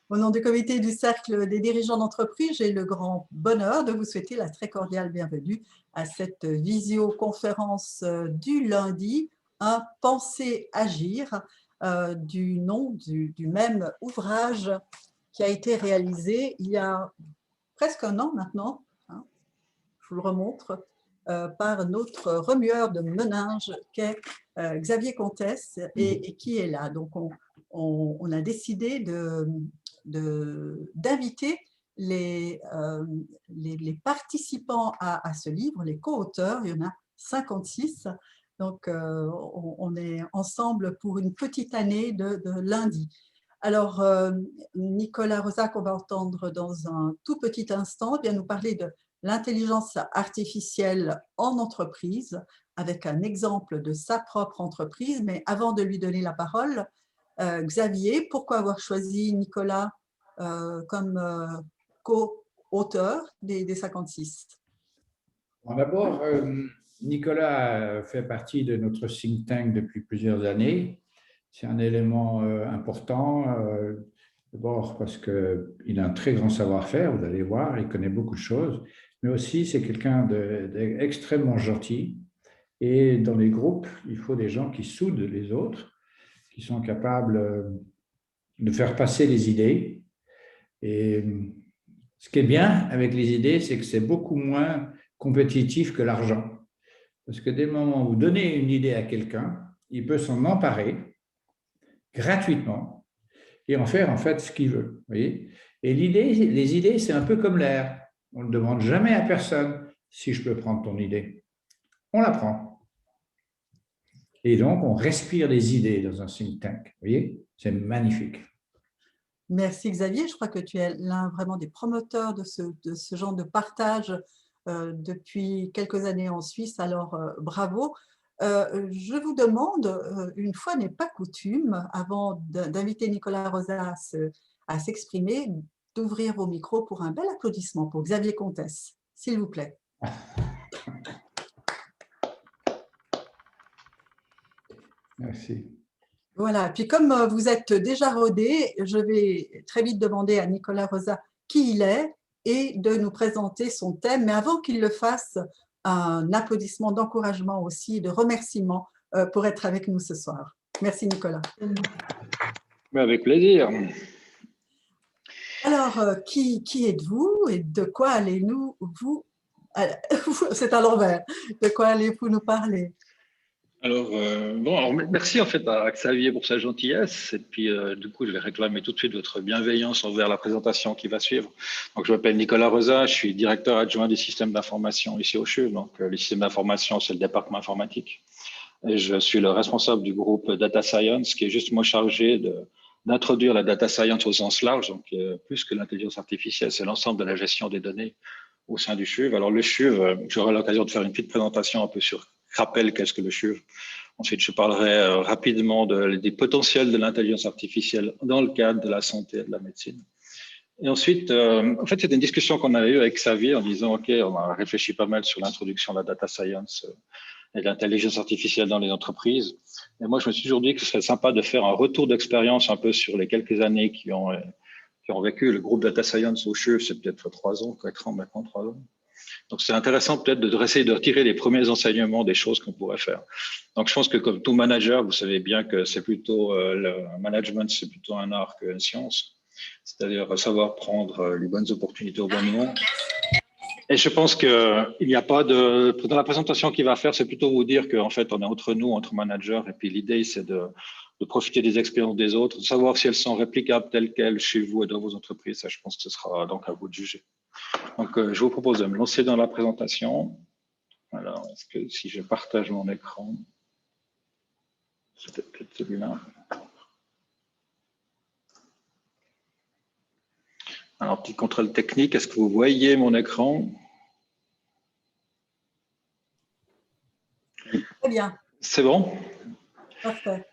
Au nom du comité du Cercle des dirigeants d'entreprise, j'ai le grand bonheur de vous souhaiter la très cordiale bienvenue à cette visioconférence du lundi, un Penser Agir, du nom du même ouvrage qui a été réalisé il y a presque un an maintenant, hein, je vous le remontre, par notre remueur de meninges qu'est Xavier Comtesse et qui est là. Donc on a décidé d'inviter les participants à ce livre, les co-auteurs, il y en a 56. Donc on est ensemble pour une petite année de lundi. Alors, Nicolas Rosa, qu'on va entendre dans un tout petit instant, vient nous parler de l'intelligence artificielle en entreprise, avec un exemple de sa propre entreprise. Mais avant de lui donner la parole, Xavier, pourquoi avoir choisi Nicolas comme co-auteur des 56? Bon, d'abord, Nicolas fait partie de notre think tank depuis plusieurs années. C'est un élément important, d'abord parce qu'il a un très grand savoir-faire, vous allez voir, il connaît beaucoup de choses, mais aussi c'est quelqu'un d'extrêmement gentil. Et dans les groupes, il faut des gens qui soudent les autres, qui sont capables de faire passer les idées. Et ce qui est bien avec les idées, c'est que c'est beaucoup moins compétitif que l'argent. Parce que dès le moment où vous donnez une idée à quelqu'un, il peut s'en emparer gratuitement et en faire en fait ce qu'il veut. Voyez, et les idées, c'est un peu comme l'air. On ne demande jamais à personne si je peux prendre ton idée. On la prend. Et donc, on respire les idées dans un think tank. Vous voyez, c'est magnifique. Merci Xavier, je crois que tu es l'un vraiment des promoteurs de ce genre de partage depuis quelques années en Suisse, alors bravo. Je vous demande, une fois n'est pas coutume, avant d'inviter Nicolas Rosa à s'exprimer, d'ouvrir vos micros pour un bel applaudissement pour Xavier Comtesse, s'il vous plaît. Merci. Voilà, puis comme vous êtes déjà rodé, je vais très vite demander à Nicolas Rosa qui il est et de nous présenter son thème. Mais avant qu'il le fasse, un applaudissement d'encouragement aussi et de remerciement pour être avec nous ce soir. Merci Nicolas. Mais avec plaisir. Alors, qui êtes-vous et de quoi allez-nous vous... C'est à l'envers. De quoi allez-vous nous parler? Alors, merci en fait à Xavier pour sa gentillesse. Et puis, du coup, je vais réclamer tout de suite votre bienveillance envers la présentation qui va suivre. Donc, je m'appelle Nicolas Rosa, je suis directeur adjoint des systèmes d'information ici au CHUV. Donc, les systèmes d'information, c'est le département informatique. Et je suis le responsable du groupe Data Science, qui est justement chargé d'introduire la data science au sens large, donc plus que l'intelligence artificielle, c'est l'ensemble de la gestion des données au sein du CHUV. Alors, le CHUV, j'aurai l'occasion de faire une petite présentation un peu sur rappel qu'est-ce que le CHUV. Ensuite, je parlerai rapidement des potentiels de l'intelligence artificielle dans le cadre de la santé et de la médecine. Et ensuite, en fait, c'était une discussion qu'on avait eue avec Xavier en disant, OK, on a réfléchi pas mal sur l'introduction de la data science et de l'intelligence artificielle dans les entreprises. Et moi, je me suis toujours dit que ce serait sympa de faire un retour d'expérience un peu sur les quelques années qui ont vécu. Le groupe Data Science au CHUV, c'est peut-être 3 ans, 4 ans maintenant, 3 ans. Donc, c'est intéressant peut-être d'essayer de retirer les premiers enseignements des choses qu'on pourrait faire. Donc, je pense que comme tout manager, vous savez bien que c'est plutôt le management, c'est plutôt un art qu'une science. C'est-à-dire savoir prendre les bonnes opportunités au bon moment. Et je pense qu'il n'y a pas dans la présentation qu'il va faire, c'est plutôt vous dire qu'en fait, on est entre nous, entre managers. Et puis, l'idée, c'est de profiter des expériences des autres, de savoir si elles sont réplicables telles quelles chez vous et dans vos entreprises. Ça, je pense que ce sera donc à vous de juger. Donc, je vous propose de me lancer dans la présentation. Alors, est-ce que si je partage mon écran, c'est peut-être celui-là. Alors, petit contrôle technique, est-ce que vous voyez mon écran? Très bien. C'est bon? Parfait.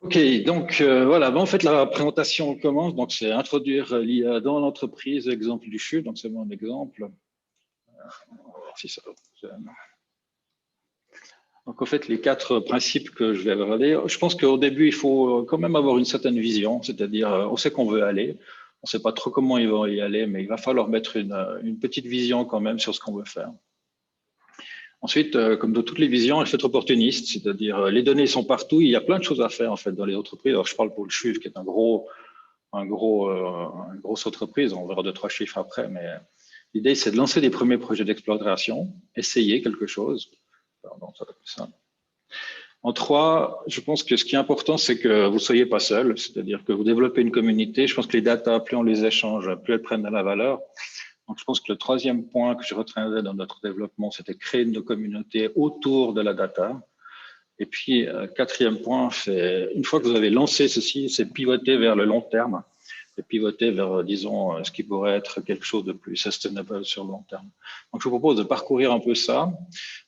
OK, donc voilà, en fait, la présentation commence. Donc, c'est introduire l'IA dans l'entreprise, exemple du CHUV. Donc, c'est mon exemple. On va voir si ça fonctionne. Donc, en fait, les 4 principes que je vais aborder, je pense qu'au début, il faut quand même avoir une certaine vision, c'est-à-dire, on sait qu'on veut aller. On ne sait pas trop comment ils vont y aller, mais il va falloir mettre une petite vision quand même sur ce qu'on veut faire. Ensuite, comme dans toutes les visions, il faut être opportuniste, c'est-à-dire les données sont partout, il y a plein de choses à faire en fait dans les entreprises. Alors je parle pour le CHUV qui est une grosse entreprise, on verra 2-3 chiffres après, mais l'idée c'est de lancer des premiers projets d'exploration, essayer quelque chose. Pardon, ça va être plus simple. En 3, je pense que ce qui est important, c'est que vous ne soyez pas seul, c'est-à-dire que vous développez une communauté. Je pense que les data, plus on les échange, plus elles prennent de la valeur. Donc, je pense que le 3e point que je retiendrai dans notre développement, c'était créer une communauté autour de la data. Et puis, 4e point, c'est une fois que vous avez lancé ceci, c'est pivoter vers le long terme et pivoter vers, disons, ce qui pourrait être quelque chose de plus sustainable sur le long terme. Donc, je vous propose de parcourir un peu ça.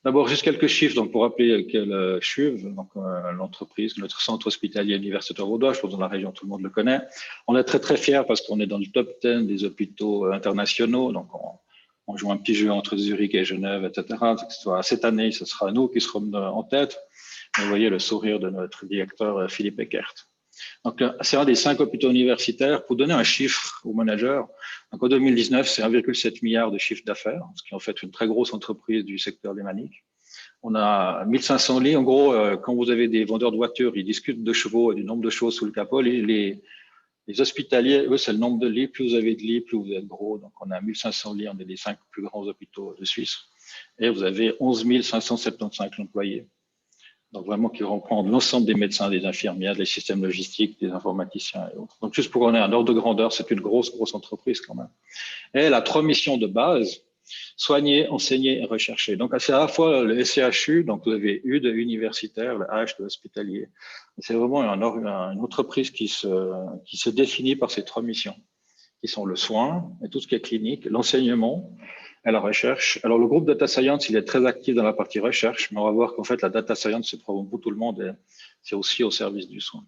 D'abord, juste quelques chiffres donc, pour rappeler quel CHUV, donc l'entreprise, notre centre hospitalier universitaire vaudois, je pense que dans la région, tout le monde le connaît. On est très, très fiers parce qu'on est dans le top 10 des hôpitaux internationaux. Donc, on joue un petit jeu entre Zurich et Genève, etc. Cette année, ce sera nous qui serons en tête. Vous voyez le sourire de notre directeur Philippe Eckert. Donc, c'est un des 5 hôpitaux universitaires. Pour donner un chiffre aux managers, donc en 2019, c'est 1,7 milliard de chiffre d'affaires, ce qui est en fait une très grosse entreprise du secteur des maniques. On a 1500 lits. En gros, quand vous avez des vendeurs de voitures, ils discutent de chevaux et du nombre de chevaux sous le capot. Les hospitaliers, eux, c'est le nombre de lits. Plus vous avez de lits, plus vous êtes gros. Donc, on a 1500 lits. On est des 5 plus grands hôpitaux de Suisse. Et vous avez 11 575 employés. Donc, vraiment, qui reprend l'ensemble des médecins, des infirmières, des systèmes logistiques, des informaticiens et autres. Donc, juste pour qu'on ait un ordre de grandeur, c'est une grosse entreprise quand même. Et elle a 3 missions de base: soigner, enseigner et rechercher. Donc, c'est à la fois le SCHU, donc vous avez U de universitaire, le H de hospitalier. C'est vraiment une entreprise qui se définit par ces 3 missions, qui sont le soin et tout ce qui est clinique, l'enseignement et la recherche. Alors, le groupe Data Science, il est très actif dans la partie recherche, mais on va voir qu'en fait, la Data Science, c'est pour tout le monde et c'est aussi au service du soin.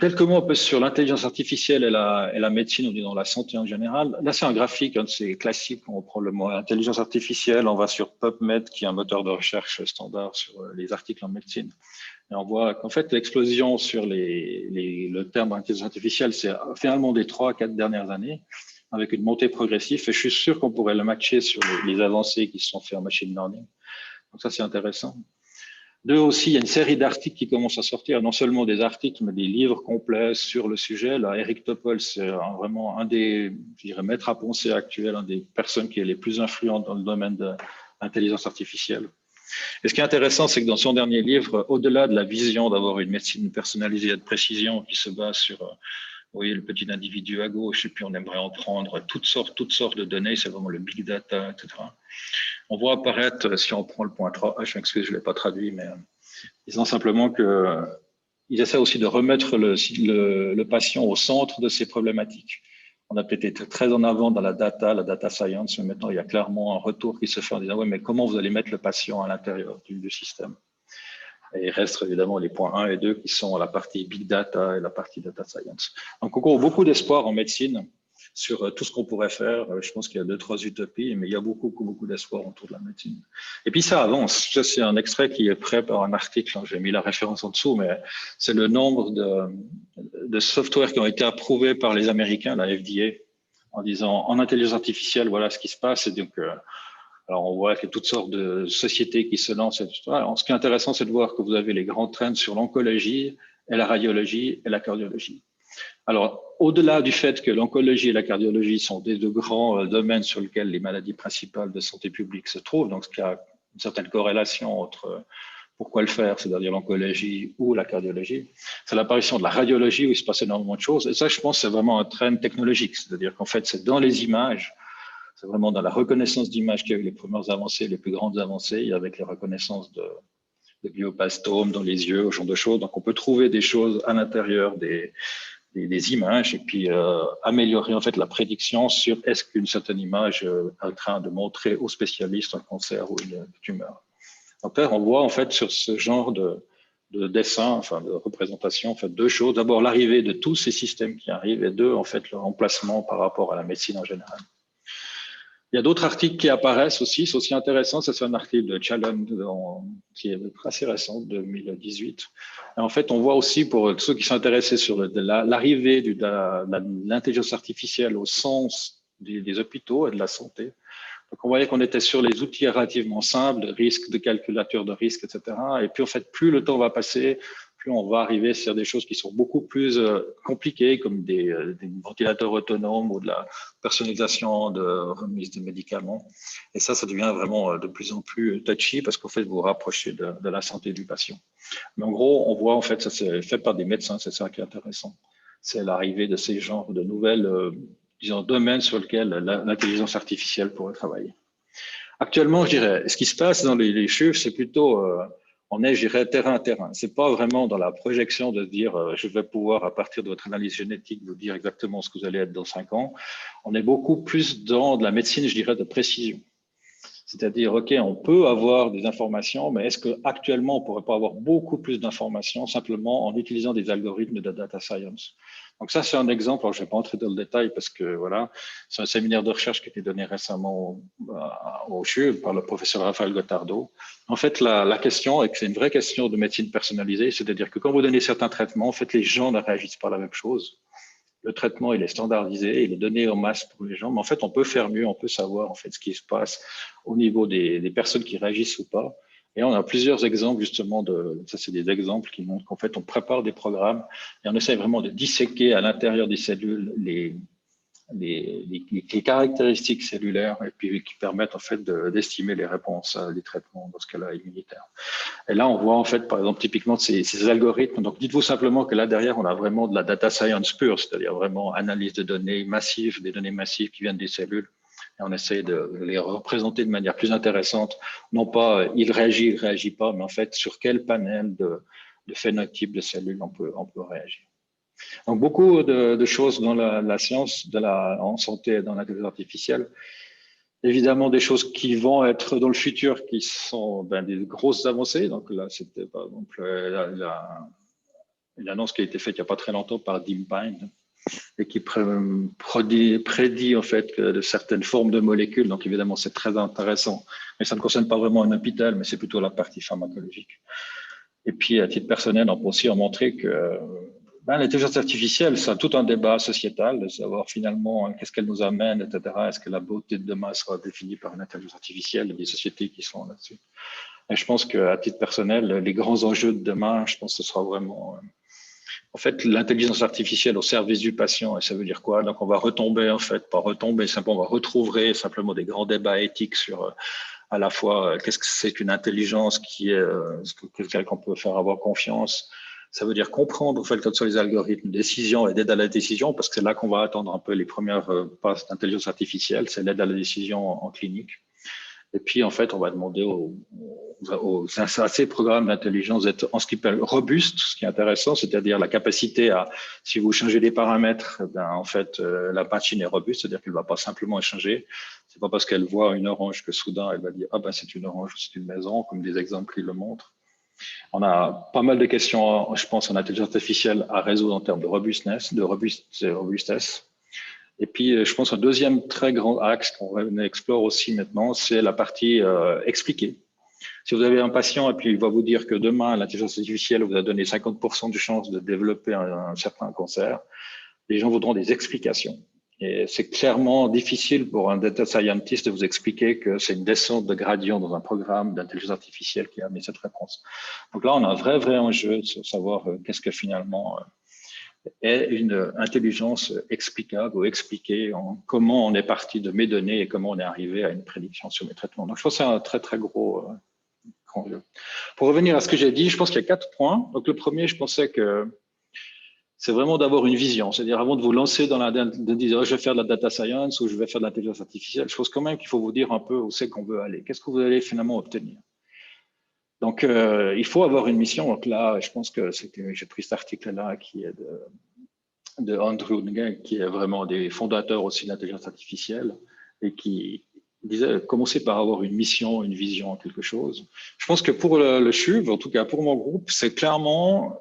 Quelques mots un peu sur l'intelligence artificielle et la médecine, ou dans la santé en général. Là, c'est un graphique, c'est classique. On prend le mot intelligence artificielle, on va sur PubMed, qui est un moteur de recherche standard sur les articles en médecine. Et on voit qu'en fait, l'explosion sur le terme d'intelligence artificielle, c'est finalement des 3-4 dernières années, avec une montée progressive. Et je suis sûr qu'on pourrait le matcher sur les avancées qui se sont faites en machine learning. Donc ça, c'est intéressant. 2 aussi, il y a une série d'articles qui commencent à sortir, non seulement des articles, mais des livres complets sur le sujet. Là, Eric Topol, c'est vraiment un des, je dirais, maîtres à penser actuels, une des personnes qui est les plus influentes dans le domaine de l'intelligence artificielle. Et ce qui est intéressant, c'est que dans son dernier livre, au-delà de la vision d'avoir une médecine personnalisée et de précision qui se base sur, vous voyez, le petit individu à gauche, et puis on aimerait en prendre toutes sortes de données, c'est vraiment le big data, etc. On voit apparaître, si on prend le point 3, je m'excuse, je ne l'ai pas traduit, mais disons simplement qu'ils essaient aussi de remettre le patient au centre de ces problématiques. On a peut-être été très en avant dans la data science, mais maintenant il y a clairement un retour qui se fait en disant ouais, mais comment vous allez mettre le patient à l'intérieur du système? Et il reste évidemment les points 1 et 2 qui sont la partie big data et la partie data science. Donc on a beaucoup d'espoir en médecine sur tout ce qu'on pourrait faire. Je pense qu'il y a 2-3 utopies, mais il y a beaucoup d'espoir autour de la médecine. Et puis ça avance. Ça, c'est un extrait qui est prêt par un article. J'ai mis la référence en dessous, mais c'est le nombre de softwares qui ont été approuvés par les Américains, la FDA, en disant en intelligence artificielle, voilà ce qui se passe. Et donc, alors on voit qu'il y a toutes sortes de sociétés qui se lancent. Alors, ce qui est intéressant, c'est de voir que vous avez les grands trends sur l'oncologie et la radiologie et la cardiologie. Alors, au-delà du fait que l'oncologie et la cardiologie sont des 2 grands domaines sur lesquels les maladies principales de santé publique se trouvent, donc il y a une certaine corrélation entre pourquoi le faire, c'est-à-dire l'oncologie ou la cardiologie, c'est l'apparition de la radiologie où il se passe énormément de choses. Et ça, je pense, c'est vraiment un trend technologique, c'est-à-dire qu'en fait, c'est dans les images, c'est vraiment dans la reconnaissance d'images qu'il y a eu les premières avancées, les plus grandes avancées, avec les reconnaissances de glioblastome dans les yeux, ce genre de choses. Donc, on peut trouver des choses à l'intérieur des images et puis améliorer en fait la prédiction sur est-ce qu'une certaine image est en train de montrer aux spécialistes un cancer ou une tumeur. Donc là, on voit en fait sur ce genre de dessin, enfin de représentation, en fait 2 choses. D'abord, l'arrivée de tous ces systèmes qui arrivent et 2, en fait, leur remplacement par rapport à la médecine en général. Il y a d'autres articles qui apparaissent aussi, c'est aussi intéressant. Ça, c'est un article de Challen qui est assez récent, 2018. Et en fait, on voit aussi pour ceux qui sont intéressés sur l'arrivée de l'intelligence artificielle au sens des hôpitaux et de la santé. Donc, on voyait qu'on était sur les outils relativement simples, de risque, de calculateur de risque, etc. Et puis, en fait, plus le temps va passer, plus on va arriver sur des choses qui sont beaucoup plus compliquées, comme des ventilateurs autonomes ou de la personnalisation de remise de médicaments. Et ça devient vraiment de plus en plus touchy parce qu'en fait, vous vous rapprochez de la santé du patient. Mais en gros, on voit, en fait, ça c'est fait par des médecins, c'est ça qui est intéressant. C'est l'arrivée de ces genres de nouvelles disons, domaines sur lesquels l'intelligence artificielle pourrait travailler. Actuellement, je dirais, ce qui se passe dans les chiffres, c'est plutôt, on est, je dirais, terrain à terrain. C'est pas vraiment dans la projection de dire, je vais pouvoir, à partir de votre analyse génétique, vous dire exactement ce que vous allez être dans 5 ans. On est beaucoup plus dans de la médecine, je dirais, de précision. C'est-à-dire, OK, on peut avoir des informations, mais est-ce qu'actuellement, on ne pourrait pas avoir beaucoup plus d'informations simplement en utilisant des algorithmes de data science? Donc ça, c'est un exemple. Alors, je ne vais pas entrer dans le détail parce que voilà, c'est un séminaire de recherche qui a été donné récemment au CHU par le professeur Raphaël Gottardo. En fait, la question, et que c'est une vraie question de médecine personnalisée, c'est-à-dire que quand vous donnez certains traitements, en fait, les gens ne réagissent pas à la même chose. Le traitement, il est standardisé, il est donné en masse pour les gens, mais en fait, on peut faire mieux, on peut savoir en fait ce qui se passe au niveau des personnes qui réagissent ou pas. Et on a plusieurs exemples justement ça c'est des exemples qui montrent qu'en fait, on prépare des programmes et on essaie vraiment de disséquer à l'intérieur des cellules les caractéristiques cellulaires et puis qui permettent en fait d'estimer les réponses à des traitements dans ce cas-là immunitaires. Et là, on voit en fait, par exemple, typiquement ces algorithmes. Donc, dites-vous simplement que là derrière, on a vraiment de la data science pure, c'est-à-dire vraiment analyse de données massives, des données massives qui viennent des cellules. Et on essaie de les représenter de manière plus intéressante. Non pas il réagit pas, mais en fait, sur quel panel de phénotypes de cellules on peut réagir. Donc, beaucoup de choses dans la science, en santé et dans l'intelligence artificielle. Évidemment, des choses qui vont être dans le futur, qui sont des grosses avancées. Donc là, c'était par exemple l'annonce qui a été faite il n'y a pas très longtemps par DeepMind et qui prédit en fait de certaines formes de molécules. Donc évidemment, c'est très intéressant. Mais ça ne concerne pas vraiment un hôpital, mais c'est plutôt la partie pharmacologique. Et puis, à titre personnel, on peut aussi en montrer que l'intelligence artificielle, c'est tout un débat sociétal de savoir finalement qu'est-ce qu'elle nous amène, etc. Est-ce que la beauté de demain sera définie par une intelligence artificielle? Il y a des sociétés qui sont là-dessus. Et je pense qu'à titre personnel, les grands enjeux de demain, je pense que ce sera vraiment, en fait, l'intelligence artificielle au service du patient. Et ça veut dire quoi? Donc, on va retomber, en fait, pas retomber, simplement, on va retrouver simplement des grands débats éthiques sur à la fois qu'est-ce que c'est qu'une intelligence qui est quelqu'un qu'on peut faire avoir confiance. Ça veut dire comprendre en fait quels sont les algorithmes de décision et d'aide à la décision, parce que c'est là qu'on va attendre un peu les premières passes d'intelligence artificielle, c'est l'aide à la décision en clinique. Et puis en fait, on va demander à ces programmes d'intelligence d'être en ce qu'ils appellent robustes, ce qui est intéressant, c'est-à-dire la capacité à, si vous changez les paramètres, en fait, la machine est robuste, c'est-à-dire qu'elle ne va pas simplement échanger. C'est pas parce qu'elle voit une orange que soudain elle va dire ah ben c'est une orange ou c'est une maison, comme des exemples qui le montrent. On a pas mal de questions, je pense, en intelligence artificielle à résoudre en termes de robustesse. Et puis, je pense un deuxième très grand axe qu'on explore aussi maintenant, c'est la partie expliquée. Si vous avez un patient et puis il va vous dire que demain, l'intelligence artificielle vous a donné 50% de chance de développer un certain cancer, les gens voudront des explications. Et c'est clairement difficile pour un data scientist de vous expliquer que c'est une descente de gradient dans un programme d'intelligence artificielle qui a amené cette réponse. Donc là, on a un vrai enjeu de savoir qu'est-ce que finalement est une intelligence explicable ou expliquée, comment on est parti de mes données et comment on est arrivé à une prédiction sur mes traitements. Donc je pense que c'est un très gros enjeu. Pour revenir à ce que j'ai dit, je pense qu'il y a 4 points. Donc le premier, je pensais que c'est vraiment d'avoir une vision. C'est-à-dire, avant de vous lancer dans de dire, je vais faire de la data science ou je vais faire de l'intelligence artificielle, je pense quand même qu'il faut vous dire un peu où c'est qu'on veut aller. Qu'est-ce que vous allez finalement obtenir? Donc, il faut avoir une mission. Donc là, je pense que j'ai pris cet article-là qui est de Andrew Ng, qui est vraiment des fondateurs aussi de l'intelligence artificielle et qui disait commencer par avoir une mission, une vision, quelque chose. Je pense que pour le CHUV, en tout cas pour mon groupe, c'est clairement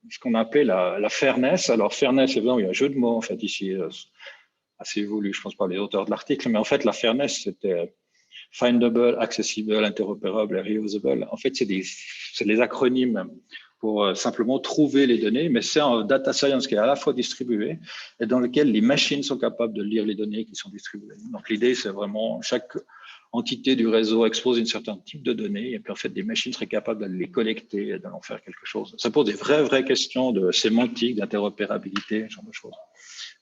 ce qu'on appelle la fairness. Alors, fairness, évidemment, il y a un jeu de mots, en fait, ici, assez voulu, je pense, par les auteurs de l'article, mais en fait, la fairness, c'était findable, accessible, interopérable et reusable. En fait, c'est les acronymes pour simplement trouver les données, mais c'est un data science qui est à la fois distribué et dans lequel les machines sont capables de lire les données qui sont distribuées. Donc, l'idée, c'est vraiment chaque entité du réseau expose un certain type de données et puis en fait, des machines seraient capables de les collecter et d'en faire quelque chose. Ça pose des vraies questions de sémantique, d'interopérabilité, ce genre de choses.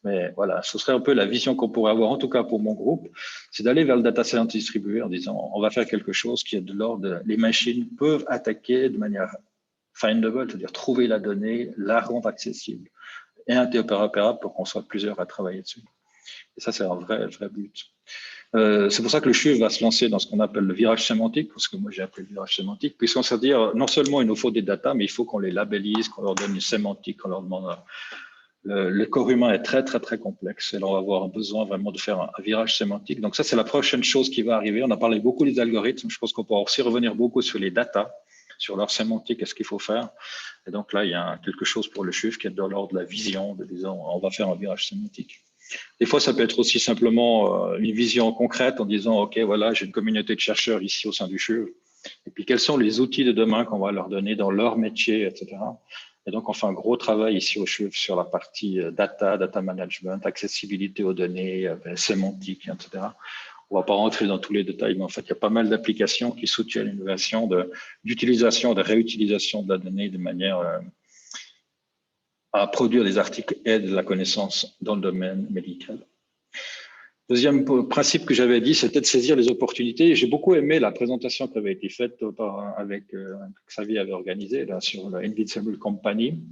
Mais voilà, ce serait un peu la vision qu'on pourrait avoir, en tout cas pour mon groupe, c'est d'aller vers le data science distribué en disant on va faire quelque chose qui est de l'ordre, les machines peuvent attaquer de manière findable, c'est-à-dire trouver la donnée, la rendre accessible et interopérable pour qu'on soit plusieurs à travailler dessus. Et ça, c'est un vrai but. C'est pour ça que le CHUV va se lancer dans ce qu'on appelle le virage sémantique, parce que moi j'ai appelé le virage sémantique, puisqu'on sait dire non seulement il nous faut des datas, mais il faut qu'on les labellise, qu'on leur donne une sémantique, qu'on leur demande. Le corps humain est très complexe et là on va avoir besoin vraiment de faire un virage sémantique. Donc ça c'est la prochaine chose qui va arriver. On a parlé beaucoup des algorithmes, je pense qu'on pourra aussi revenir beaucoup sur les datas, sur leur sémantique et ce qu'il faut faire. Et donc là il y a quelque chose pour le CHUV qui est de l'ordre de la vision, de disant on va faire un virage sémantique. Des fois, ça peut être aussi simplement une vision concrète en disant, OK, voilà, j'ai une communauté de chercheurs ici au sein du CHUV. Et puis, quels sont les outils de demain qu'on va leur donner dans leur métier, etc. Et donc, on fait un gros travail ici au CHUV sur la partie data management, accessibilité aux données, sémantique, etc. On ne va pas rentrer dans tous les détails, mais en fait, il y a pas mal d'applications qui soutiennent l'innovation d'utilisation, de réutilisation de la donnée de manière à produire des articles et de la connaissance dans le domaine médical. Deuxième principe que j'avais dit, c'était de saisir les opportunités. J'ai beaucoup aimé la présentation qui avait été faite avec Xavier avait organisé là, sur l'Invincible Company,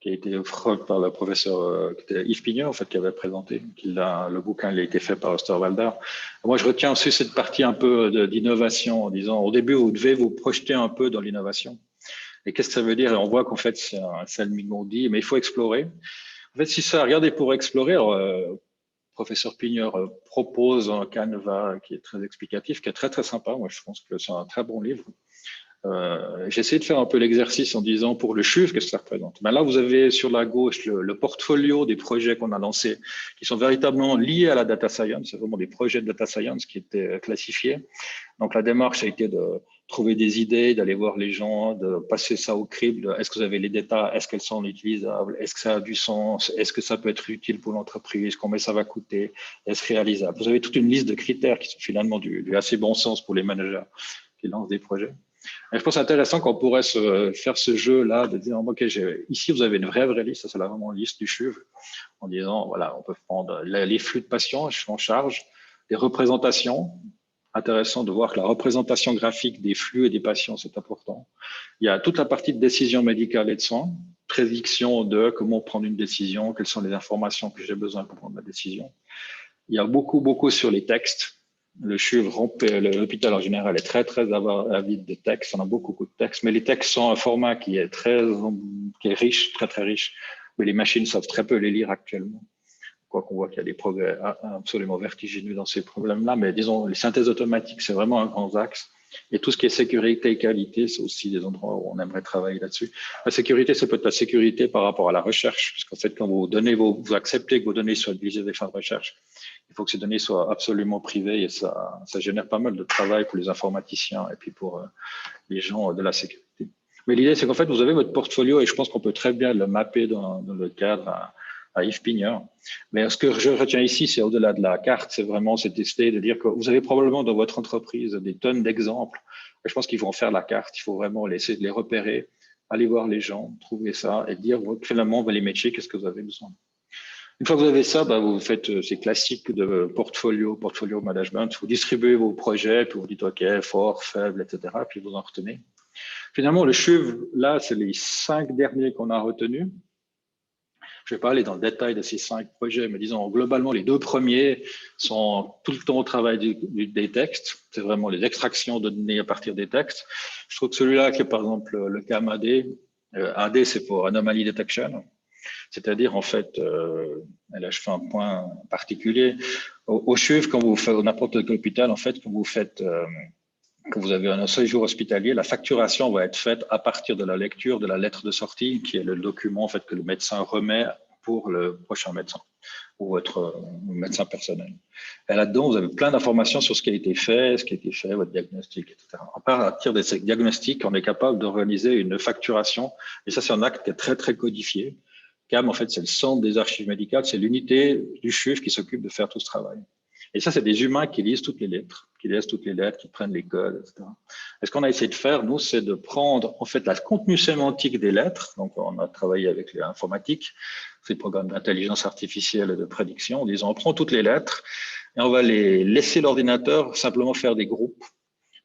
qui a été faite par le professeur Yves Pigneur, en fait, qui avait présenté. Le bouquin il a été fait par Osterwalder. Moi, je retiens aussi cette partie un peu d'innovation en disant, au début, vous devez vous projeter un peu dans l'innovation. Et qu'est-ce que ça veut dire? Et on voit qu'en fait, c'est un Salmigondi, mais il faut explorer. En fait, si ça, regardez, pour explorer, professeur Pigneur propose un canevas qui est très explicatif, qui est très sympa. Moi, je pense que c'est un très bon livre. J'ai essayé de faire un peu l'exercice en disant pour le CHUV, qu'est-ce que ça représente? Ben là, vous avez sur la gauche le portfolio des projets qu'on a lancés, qui sont véritablement liés à la data science. C'est vraiment des projets de data science qui étaient classifiés. Donc, la démarche a été de trouver des idées, d'aller voir les gens, de passer ça au crible. Est-ce que vous avez les data? Est-ce qu'elles sont utilisables? Est-ce que ça a du sens? Est-ce que ça peut être utile pour l'entreprise? Combien ça va coûter? Est-ce réalisable? Vous avez toute une liste de critères qui sont finalement du assez bon sens pour les managers qui lancent des projets. Et je pense intéressant qu'on pourrait faire ce jeu-là, de dire, OK, ici, vous avez une vraie liste, ça c'est la vraiment liste du CHUV, en disant, voilà, on peut prendre les flux de patients en charge, les représentations. Intéressant de voir que la représentation graphique des flux et des patients, c'est important. Il y a toute la partie de décision médicale et de soins, prédiction de comment prendre une décision, quelles sont les informations que j'ai besoin pour prendre ma décision. Il y a beaucoup sur les textes. Le CHUV, l'hôpital en général est très avide de textes. On a beaucoup de textes, mais les textes sont un format qui est riche, très riche. Mais les machines savent très peu les lire actuellement. Quoi qu'on voit qu'il y a des progrès absolument vertigineux dans ces problèmes-là, mais disons, les synthèses automatiques, c'est vraiment un grand axe. Et tout ce qui est sécurité et qualité, c'est aussi des endroits où on aimerait travailler là-dessus. La sécurité, ça peut être la sécurité par rapport à la recherche, puisqu'en fait, quand vous acceptez que vos données soient utilisées à des fins de recherche, il faut que ces données soient absolument privées et ça génère pas mal de travail pour les informaticiens et puis pour les gens de la sécurité. Mais l'idée, c'est qu'en fait, vous avez votre portfolio et je pense qu'on peut très bien le mapper dans le cadre à Yves Pigneur. Mais ce que je retiens ici, c'est au-delà de la carte, c'est vraiment cette idée de dire que vous avez probablement dans votre entreprise des tonnes d'exemples. Et je pense qu'il faut en faire la carte, il faut vraiment essayer de les repérer, aller voir les gens, trouver ça et dire finalement, les métiers, qu'est-ce que vous avez besoin. Une fois que vous avez ça, vous faites ces classiques de portfolio management, vous distribuez vos projets, puis vous dites OK, fort, faible, etc., puis vous en retenez. Finalement, le CHUV, là, c'est les 5 derniers qu'on a retenus. Je ne vais pas aller dans le détail de ces 5 projets, mais disons, globalement, les 2 premiers sont tout le temps au travail des textes. C'est vraiment les extractions de données à partir des textes. Je trouve que celui-là, qui est par exemple le CAM AD, AD, c'est pour Anomaly Detection. C'est-à-dire, en fait, là, je fais un point particulier. Au CHUV, quand vous faites n'importe quel hôpital, en fait, quand vous avez un séjour hospitalier, la facturation va être faite à partir de la lecture de la lettre de sortie, qui est le document en fait que le médecin remet pour le prochain médecin. ou être médecin personnel. Et là-dedans, vous avez plein d'informations sur ce qui a été fait, votre diagnostic, etc. À partir de ces diagnostics, on est capable d'organiser une facturation. Et ça, c'est un acte qui est très, très codifié. CAM, en fait, c'est le centre des archives médicales, c'est l'unité du CHUV qui s'occupe de faire tout ce travail. Et ça, c'est des humains qui lisent toutes les lettres, qui prennent les codes, etc. Et ce qu'on a essayé de faire, nous, c'est de prendre, en fait, la contenu sémantique des lettres. Donc, on a travaillé avec l'informatique, ces programmes d'intelligence artificielle et de prédiction, en disant, on prend toutes les lettres et on va les laisser l'ordinateur simplement faire des groupes.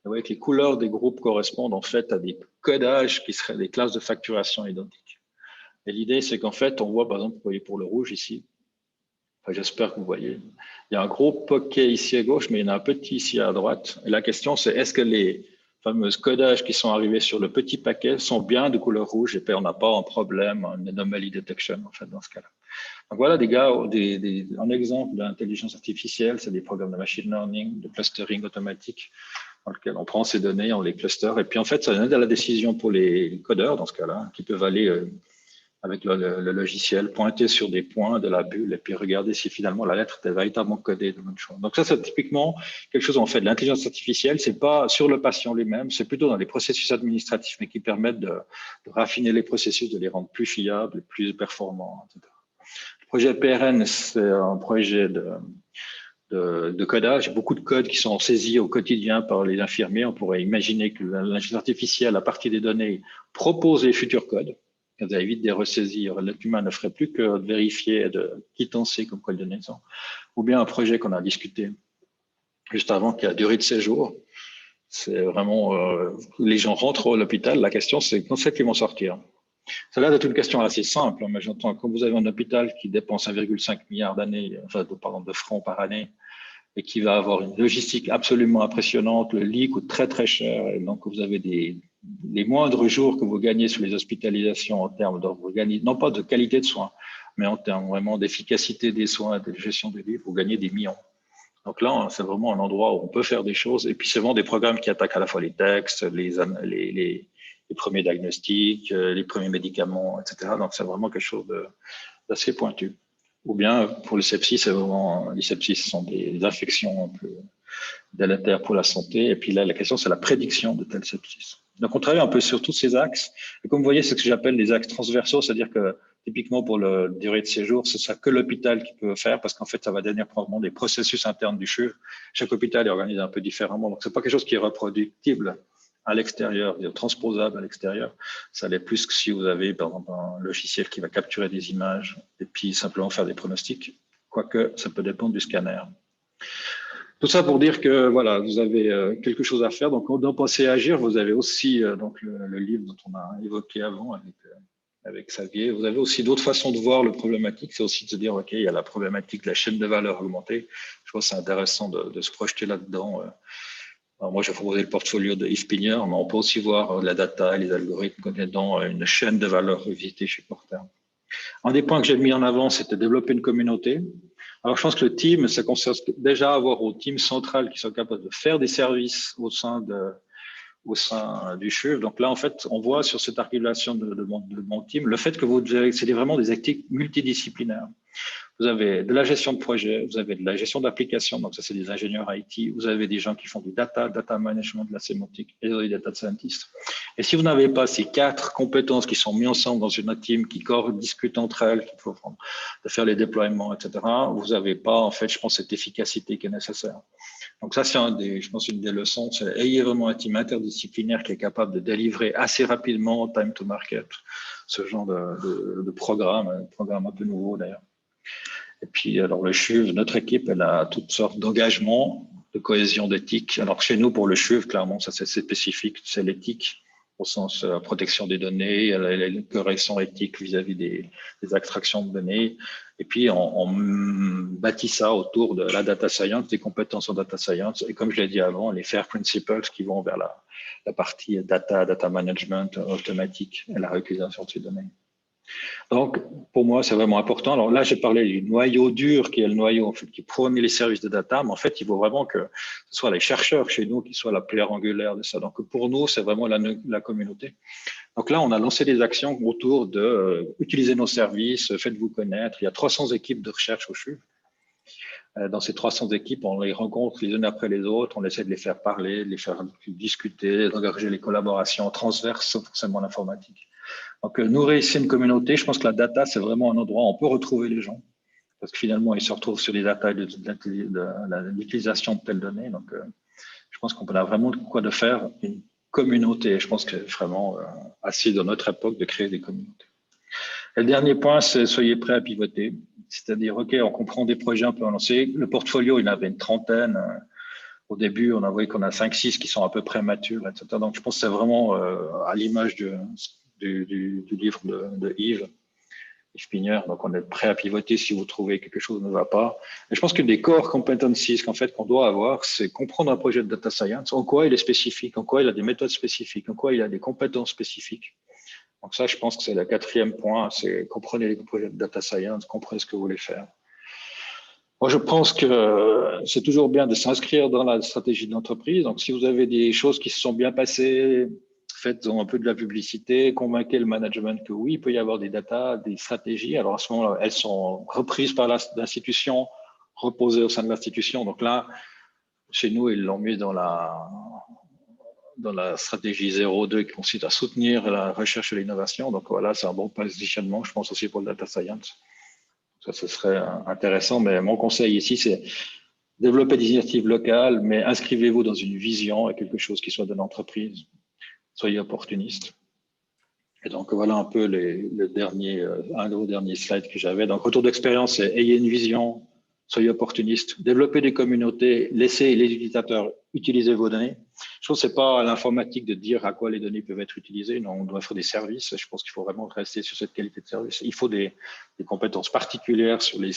Vous voyez que les couleurs des groupes correspondent, en fait, à des codages qui seraient des classes de facturation identiques. Et l'idée, c'est qu'en fait, on voit, par exemple, vous voyez pour le rouge ici, enfin, j'espère que vous voyez, il y a un gros pocket ici à gauche, mais il y en a un petit ici à droite. Et la question, c'est est-ce que les fameuses codages qui sont arrivés sur le petit paquet sont bien de couleur rouge et puis on n'a pas un problème, un anomaly detection, en fait, dans ce cas-là. Donc voilà, un exemple d'intelligence artificielle, c'est des programmes de machine learning, de clustering automatique, dans lequel on prend ces données, on les cluster, et puis en fait, ça donne de la décision pour les codeurs, dans ce cas-là, qui peuvent aller avec le logiciel, pointer sur des points de la bulle et puis regarder si finalement la lettre est véritablement codée de bonne chose. Donc ça, c'est typiquement quelque chose, en fait, de l'intelligence artificielle, c'est pas sur le patient lui-même, c'est plutôt dans les processus administratifs, mais qui permettent de raffiner les processus, de les rendre plus fiables, plus performants, etc. Le projet PRN, c'est un projet de codage. Il y a beaucoup de codes qui sont saisis au quotidien par les infirmiers. On pourrait imaginer que l'intelligence artificielle, à partir des données, propose les futurs codes. Ça évite des ressaisies. L'être humain ne ferait plus que de vérifier et de quittancer comme code de naissance. Ou bien un projet qu'on a discuté juste avant, qui a duré de séjour. C'est vraiment, les gens rentrent à l'hôpital. La question, c'est quand c'est qu'ils vont sortir. Ça a l'air d'être une question assez simple, mais j'entends quand vous avez un hôpital qui dépense 1,5 milliard d'années, enfin, de francs par année, et qui va avoir une logistique absolument impressionnante, le lit coûte très très cher, et donc vous avez les moindres jours que vous gagnez sur les hospitalisations en termes de, vous gagnez, non pas de qualité de soins, mais en termes vraiment d'efficacité des soins, de gestion des lits, vous gagnez des millions. Donc là, c'est vraiment un endroit où on peut faire des choses, et puis c'est vraiment des programmes qui attaquent à la fois les textes, les premiers diagnostics, les premiers médicaments, etc. Donc, c'est vraiment quelque chose d'assez pointu. Ou bien, pour le sepsis, c'est vraiment, les sepsis sont des infections un peu délétères pour la santé. Et puis là, la question, c'est la prédiction de tel sepsis. Donc, on travaille un peu sur tous ces axes. Et comme vous voyez, c'est ce que j'appelle les axes transversaux, c'est-à-dire que typiquement pour la durée de séjour, c'est ça que l'hôpital qui peut faire, parce qu'en fait, ça va devenir probablement des processus internes du CHUV. Chaque hôpital est organisé un peu différemment. Donc, c'est pas quelque chose qui est reproductible à l'extérieur, transposable à l'extérieur. Ça l'est plus que si vous avez, par exemple, un logiciel qui va capturer des images et puis simplement faire des pronostics, quoique ça peut dépendre du scanner. Tout ça pour dire que voilà, vous avez quelque chose à faire. Donc, dans Penser et Agir, vous avez aussi donc le livre dont on a évoqué avant avec Xavier. Vous avez aussi d'autres façons de voir le problématique. C'est aussi de se dire, OK, il y a la problématique de la chaîne de valeur augmentée. Je trouve que c'est intéressant de se projeter là-dedans. Alors moi, j'ai proposé le portfolio de Yves Pigneur, mais on peut aussi voir la data et les algorithmes comme étant une chaîne de valeur revisitée chez Porter. Un des points que j'ai mis en avant, c'était développer une communauté. Alors, je pense que le team, ça consiste déjà à avoir au team central qui sont capables de faire des services au sein du CHUV. Donc là, en fait, on voit sur cette articulation de mon team le fait que c'est vraiment des activités multidisciplinaires. Vous avez de la gestion de projet, vous avez de la gestion d'applications, donc ça c'est des ingénieurs IT, vous avez des gens qui font du data management, de la sémantique et des data scientists. Et si vous n'avez pas ces 4 compétences qui sont mises ensemble dans une team, qui discutent entre elles, qu'il faut de faire les déploiements, etc., vous n'avez pas, en fait, je pense, cette efficacité qui est nécessaire. Donc ça, c'est je pense, une des leçons, c'est ayez vraiment un team interdisciplinaire qui est capable de délivrer assez rapidement, time to market, ce genre de programme un peu nouveau d'ailleurs. Et puis, alors le CHUV, notre équipe, elle a toutes sortes d'engagements, de cohésion d'éthique. Alors chez nous, pour le CHUV, clairement, ça c'est spécifique, c'est l'éthique au sens protection des données, la correction éthique vis-à-vis des extractions de données. Et puis, on bâtit ça autour de la data science, des compétences en data science. Et comme je l'ai dit avant, les FAIR Principles qui vont vers la partie data management automatique et la réutilisation de ces données. Donc, pour moi, c'est vraiment important. Alors là, j'ai parlé du noyau dur, qui est le noyau en fait, qui fournit les services de data, mais en fait, il faut vraiment que ce soit les chercheurs chez nous qui soient la pierre angulaire de ça. Donc, pour nous, c'est vraiment la communauté. Donc là, on a lancé des actions autour de utiliser nos services, faites-vous connaître. Il y a 300 équipes de recherche au CHUV. Dans ces 300 équipes, on les rencontre les unes après les autres, on essaie de les faire parler, de les faire discuter, d'engager les collaborations transverses, sans forcément l'informatique. Donc, nourrir ici une communauté, je pense que la data, c'est vraiment un endroit où on peut retrouver les gens. Parce que finalement, ils se retrouvent sur les data de l'utilisation de telles données. Donc, je pense qu'on a vraiment quoi de faire une communauté. Je pense que c'est vraiment assez dans notre époque de créer des communautés. Et le dernier point, c'est soyez prêts à pivoter. C'est-à-dire, OK, on comprend des projets un peu lancés. Le portfolio, il y en avait une trentaine. Au début, on a vu qu'on a 5-6 qui sont à peu près matures, etc. Donc, je pense que c'est vraiment à l'image du livre de Yves Spinier. Donc, on est prêt à pivoter si vous trouvez quelque chose ne va pas. Et je pense que des core competencies qu'on doit avoir, c'est comprendre un projet de data science, en quoi il est spécifique, en quoi il a des méthodes spécifiques, en quoi il a des compétences spécifiques. Donc ça, je pense que c'est le quatrième point, c'est comprenez les projets de data science, comprenez ce que vous voulez faire. Moi, je pense que c'est toujours bien de s'inscrire dans la stratégie de l'entreprise. Donc, si vous avez des choses qui se sont bien passées, faites un peu de la publicité, convainquez le management que oui, il peut y avoir des data, des stratégies. Alors, à ce moment-là, elles sont reprises par l'institution, reposées au sein de l'institution. Donc là, chez nous, ils l'ont mis dans la stratégie 0,2 qui consiste à soutenir la recherche et l'innovation. Donc voilà, c'est un bon positionnement, je pense aussi pour le data science. Ça, ce serait intéressant, mais mon conseil ici, c'est développer des initiatives locales, mais inscrivez-vous dans une vision et quelque chose qui soit de l'entreprise. Soyez opportuniste. Et donc voilà un peu un de vos derniers slides que j'avais. Donc retour d'expérience, c'est ayez une vision, soyez opportuniste, développez des communautés, laissez les utilisateurs utiliser vos données. Je pense que ce n'est pas à l'informatique de dire à quoi les données peuvent être utilisées. Non, on doit faire des services. Je pense qu'il faut vraiment rester sur cette qualité de service. Il faut des compétences particulières sur les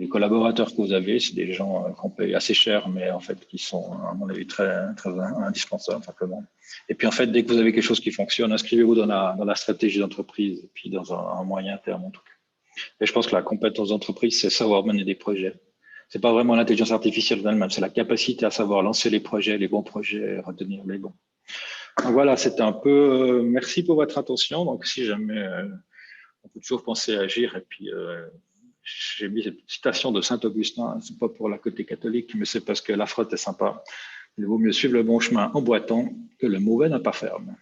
collaborateurs que vous avez. C'est des gens qu'on paye assez cher, mais en fait qui sont, à mon avis, très, très indispensables, simplement. Et puis en fait, dès que vous avez quelque chose qui fonctionne, inscrivez-vous dans la stratégie d'entreprise, et puis dans un moyen terme en tout cas. Et je pense que la compétence d'entreprise, c'est savoir mener des projets. C'est pas vraiment l'intelligence artificielle en elle-même, c'est la capacité à savoir lancer les projets, les bons projets, retenir les bons. Donc voilà, c'était un peu. Merci pour votre attention. Donc si jamais on peut toujours penser à agir. Et puis j'ai mis cette citation de Saint-Augustin. C'est pas pour la côté catholique, mais c'est parce que la frotte est sympa. Il vaut mieux suivre le bon chemin en boitant que le mauvais n'a pas ferme.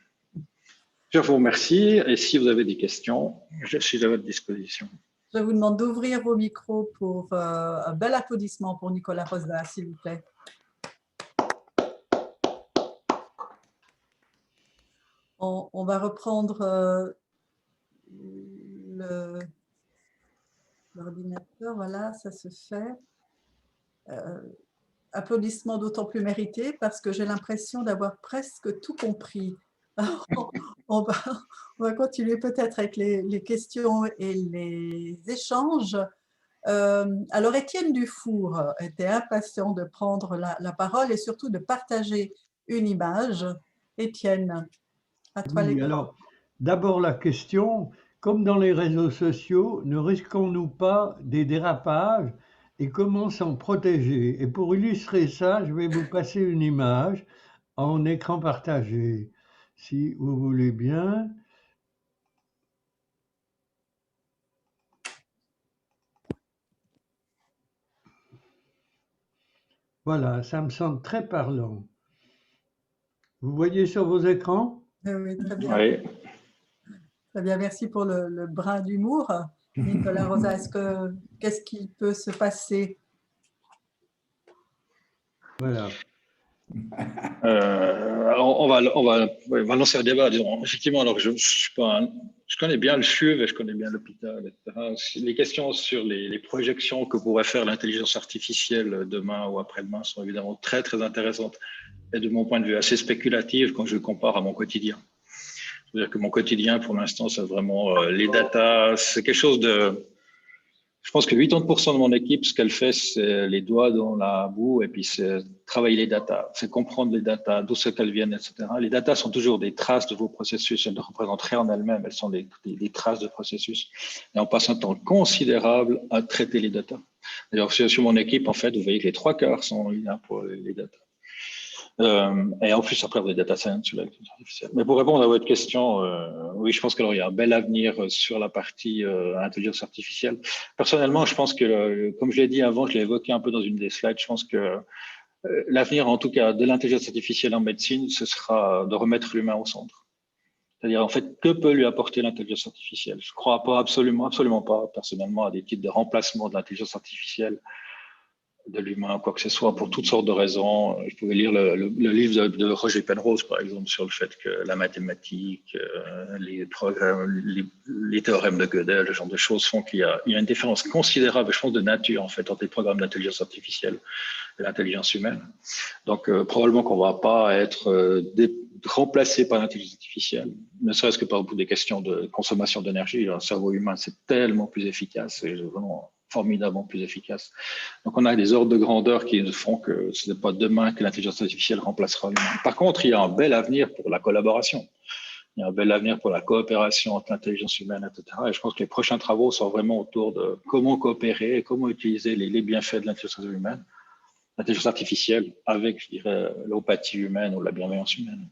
Je vous remercie. Et si vous avez des questions, je suis à votre disposition. Je vous demande d'ouvrir vos micros pour un bel applaudissement pour Nicolas Rosa, s'il vous plaît. On va reprendre l'ordinateur. Voilà, ça se fait. Applaudissements d'autant plus mérités parce que j'ai l'impression d'avoir presque tout compris. Alors, on va continuer peut-être avec les questions et les échanges. Alors, Étienne Dufour était impatient de prendre la parole et surtout de partager une image. Étienne, à toi les paroles. Alors, d'abord la question, comme dans les réseaux sociaux, ne risquons-nous pas des dérapages et comment s'en protéger? Et pour illustrer ça, je vais vous passer une image en écran partagé, si vous voulez bien. Voilà, ça me semble très parlant. Vous voyez sur vos écrans? Oui, très bien. Oui. Très bien, merci pour le brin d'humour. Nicolas Rosa, qu'est-ce qui peut se passer? Voilà. Alors on va lancer un débat. Disons. Effectivement, alors je connais bien le CHUV et je connais bien l'hôpital, etc. Les questions sur les projections que pourrait faire l'intelligence artificielle demain ou après-demain sont évidemment très, très intéressantes et de mon point de vue assez spéculatives quand je compare à mon quotidien. C'est-à-dire que mon quotidien, pour l'instant, c'est vraiment les datas. C'est quelque chose de… Je pense que 80% de mon équipe, ce qu'elle fait, c'est les doigts dans la boue et puis c'est travailler les datas, c'est comprendre les datas, d'où c'est qu'elles viennent, etc. Les datas sont toujours des traces de vos processus, elles ne représentent rien en elles-mêmes, elles sont des traces de processus. Et on passe un temps considérable à traiter les datas. D'ailleurs, sur mon équipe, en fait, vous voyez que les 3/4 sont là pour les datas. Et en plus, après, vous avez data science sur l'intelligence artificielle. Mais pour répondre à votre question, oui, je pense qu'il y a un bel avenir sur la partie intelligence artificielle. Personnellement, je pense que, comme je l'ai dit avant, je l'ai évoqué un peu dans une des slides, je pense que l'avenir, en tout cas, de l'intelligence artificielle en médecine, ce sera de remettre l'humain au centre. C'est-à-dire, en fait, que peut lui apporter l'intelligence artificielle? Je ne crois pas absolument pas, personnellement, à des types de remplacement de l'intelligence artificielle de l'humain, quoi que ce soit, pour toutes sortes de raisons. Je pouvais lire le livre de Roger Penrose, par exemple, sur le fait que la mathématique, les programmes, les théorèmes de Gödel, ce genre de choses font qu'il y a une différence considérable, je pense, de nature, en fait, entre les programmes d'intelligence artificielle et l'intelligence humaine. Donc, probablement qu'on ne va pas être remplacé par l'intelligence artificielle, ne serait-ce que par des questions de consommation d'énergie. Un cerveau humain, c'est tellement plus efficace, c'est vraiment formidablement plus efficace. Donc, on a des ordres de grandeur qui font que ce n'est pas demain que l'intelligence artificielle remplacera l'humain. Par contre, il y a un bel avenir pour la collaboration. Il y a un bel avenir pour la coopération entre l'intelligence humaine, etc. Et je pense que les prochains travaux sont vraiment autour de comment coopérer et comment utiliser les bienfaits de l'intelligence humaine, l'intelligence artificielle avec, je dirais, l'empathie humaine ou la bienveillance humaine.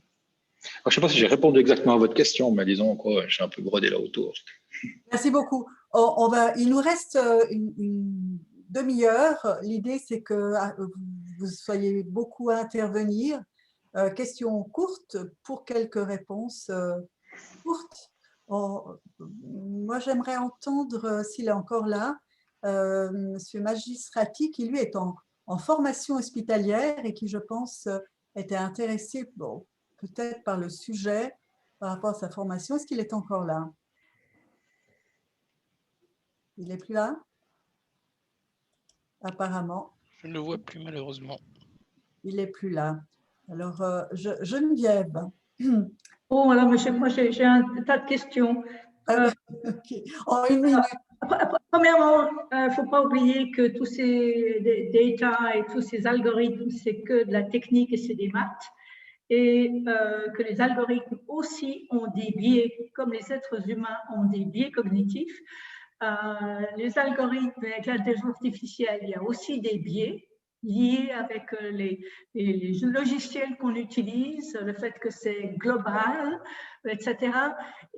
Alors, je ne sais pas si j'ai répondu exactement à votre question, mais disons quoi, j'ai un peu brodé là autour. Merci beaucoup. Il nous reste une demi-heure. L'idée, c'est que vous soyez beaucoup à intervenir. Questions courtes pour quelques réponses courtes. Moi, j'aimerais entendre, s'il est encore là, Monsieur Magistrati, qui lui est en formation hospitalière et qui, je pense, était intéressé peut-être par le sujet par rapport à sa formation. Est-ce qu'il est encore là? Il n'est plus là? Apparemment. Je ne le vois plus, malheureusement. Il n'est plus là. Alors, Geneviève. Bon, alors, moi, j'ai un tas de questions. Okay. En une minute. Premièrement, il ne faut pas oublier que tous ces data et tous ces algorithmes, c'est que de la technique et c'est des maths. Et que les algorithmes aussi ont des biais, comme les êtres humains ont des biais cognitifs. Les algorithmes avec l'intelligence artificielle, il y a aussi des biais liés avec les logiciels qu'on utilise, le fait que c'est global, etc.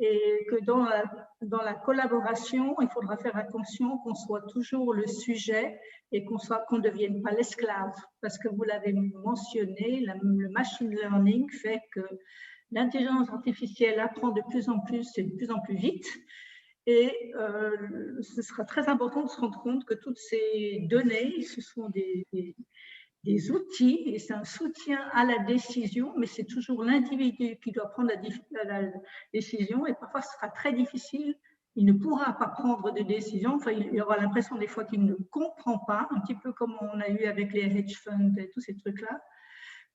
Et que dans la collaboration, il faudra faire attention qu'on soit toujours le sujet et qu'on ne devienne pas l'esclave. Parce que vous l'avez mentionné, le machine learning fait que l'intelligence artificielle apprend de plus en plus et de plus en plus vite. Et ce sera très important de se rendre compte que toutes ces données, ce sont des outils et c'est un soutien à la décision, mais c'est toujours l'individu qui doit prendre la décision et parfois ce sera très difficile. Il ne pourra pas prendre de décision, enfin, il aura l'impression des fois qu'il ne comprend pas, un petit peu comme on a eu avec les hedge funds et tous ces trucs-là.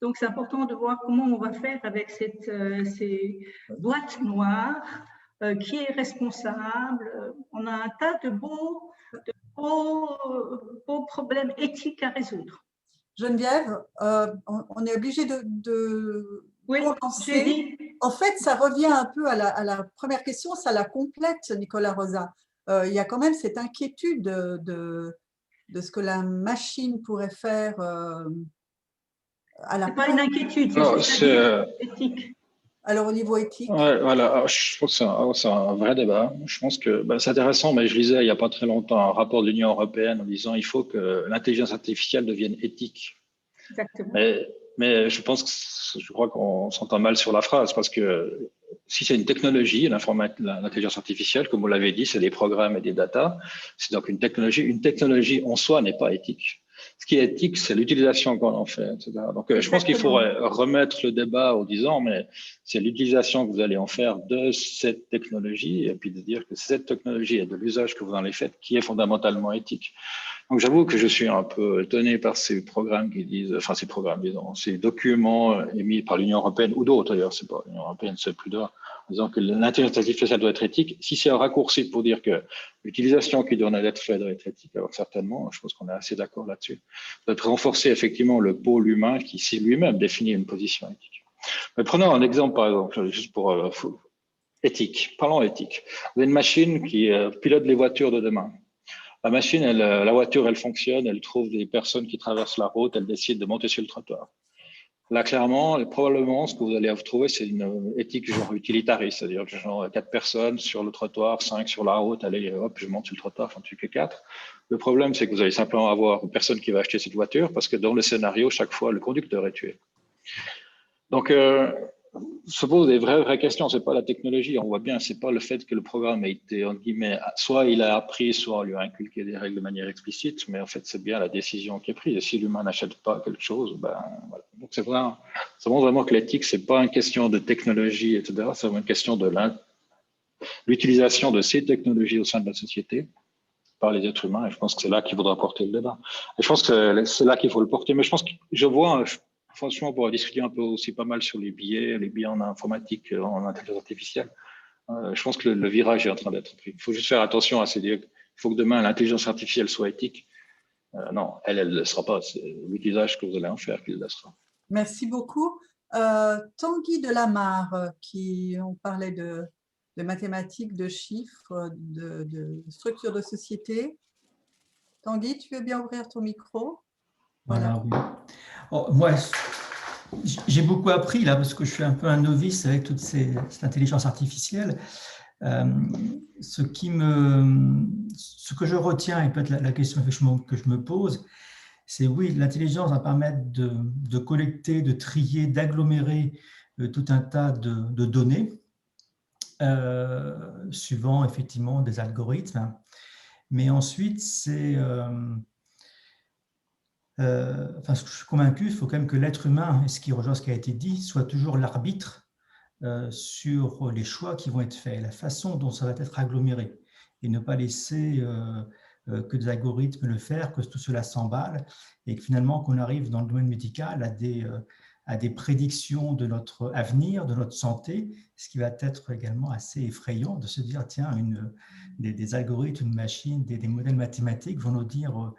Donc, c'est important de voir comment on va faire avec ces boîtes noires. Qui est responsable? On a un tas de beaux problèmes éthiques à résoudre. Geneviève, on est obligé de oui, commencer. En fait, ça revient un peu à la première question, ça la complète, Nicolas Rosa. Il y a quand même cette inquiétude de ce que la machine pourrait faire à la place. Ce n'est pas une inquiétude, c'est éthique. Alors, au niveau éthique? Ouais, voilà. Alors, je pense que c'est un vrai débat. Je pense que c'est intéressant, mais je lisais il n'y a pas très longtemps un rapport de l'Union européenne en disant qu'il faut que l'intelligence artificielle devienne éthique. Exactement. Mais je crois qu'on s'entend mal sur la phrase parce que si c'est une technologie, l'intelligence artificielle, comme vous l'avez dit, c'est des programmes et des datas. C'est donc une technologie. Une technologie en soi n'est pas éthique. Ce qui est éthique, c'est l'utilisation qu'on en fait, etc. Donc, je pense qu'il faudrait remettre le débat en disant, mais c'est l'utilisation que vous allez en faire de cette technologie et puis de dire que cette technologie et de l'usage que vous en avez fait qui est fondamentalement éthique. Donc, j'avoue que je suis un peu étonné par ces programmes qui disent, enfin, ces documents émis par l'Union européenne ou d'autres d'ailleurs, c'est pas l'Union européenne, c'est plus d'heure, disant que l'intelligence artificielle doit être éthique. Si c'est un raccourci pour dire que l'utilisation qui doit en être faite doit être éthique, alors certainement, je pense qu'on est assez d'accord là-dessus. Ça doit renforcer effectivement le pôle humain qui, si lui-même définit une position éthique. Mais prenons un exemple, par exemple, juste pour éthique. Parlons éthique. Vous avez une machine qui pilote les voitures de demain. La machine, la voiture, elle fonctionne, elle trouve des personnes qui traversent la route, elle décide de monter sur le trottoir. Là, clairement, probablement, ce que vous allez retrouver, c'est une éthique genre utilitariste, c'est-à-dire genre 4 personnes sur le trottoir, 5 sur la route, allez, hop, je monte sur le trottoir, j'en tue que 4. Le problème, c'est que vous allez simplement avoir une personne qui va acheter cette voiture parce que dans le scénario, chaque fois, le conducteur est tué. Donc, se pose des vraies questions. C'est pas la technologie. On voit bien, c'est pas le fait que le programme a été, entre guillemets, soit il a appris, soit on lui a inculqué des règles de manière explicite, mais en fait, c'est bien la décision qui est prise. Et si l'humain n'achète pas quelque chose, ben, voilà. Donc, c'est vraiment, ça montre vraiment que l'éthique, c'est pas une question de technologie, etc. C'est vraiment une question de l'utilisation de ces technologies au sein de la société par les êtres humains. Et je pense que c'est là qu'il faudra porter le débat. Et je pense que c'est là qu'il faut le porter. Mais je pense que je vois, franchement, on pourra discuter un peu aussi pas mal sur les biais en informatique, en intelligence artificielle. Je pense que le virage est en train d'être pris. Il faut juste faire attention à ces dire. Il faut que demain, l'intelligence artificielle soit éthique. Non, elle ne le sera pas. C'est l'utilisation que vous allez en faire qui le sera. Merci beaucoup. Tanguy Delamarre, on parlait de mathématiques, de chiffres, de structure de société. Tanguy, tu veux bien ouvrir ton micro? Voilà, oui. Oh, moi, j'ai beaucoup appris là parce que je suis un peu un novice avec toute cette intelligence artificielle. Ce que je retiens, et peut-être la question que je me pose, c'est oui, l'intelligence va permettre de collecter, de trier, d'agglomérer tout un tas de données, suivant effectivement des algorithmes. Mais ensuite, enfin, je suis convaincu, il faut quand même que l'être humain, et ce qui rejoint ce qui a été dit, soit toujours l'arbitre sur les choix qui vont être faits, la façon dont ça va être aggloméré, et ne pas laisser que des algorithmes le faire, que tout cela s'emballe, et que finalement qu'on arrive dans le domaine médical à des prédictions de notre avenir, de notre santé, ce qui va être également assez effrayant de se dire, tiens, des algorithmes, une machine, des modèles mathématiques vont nous dire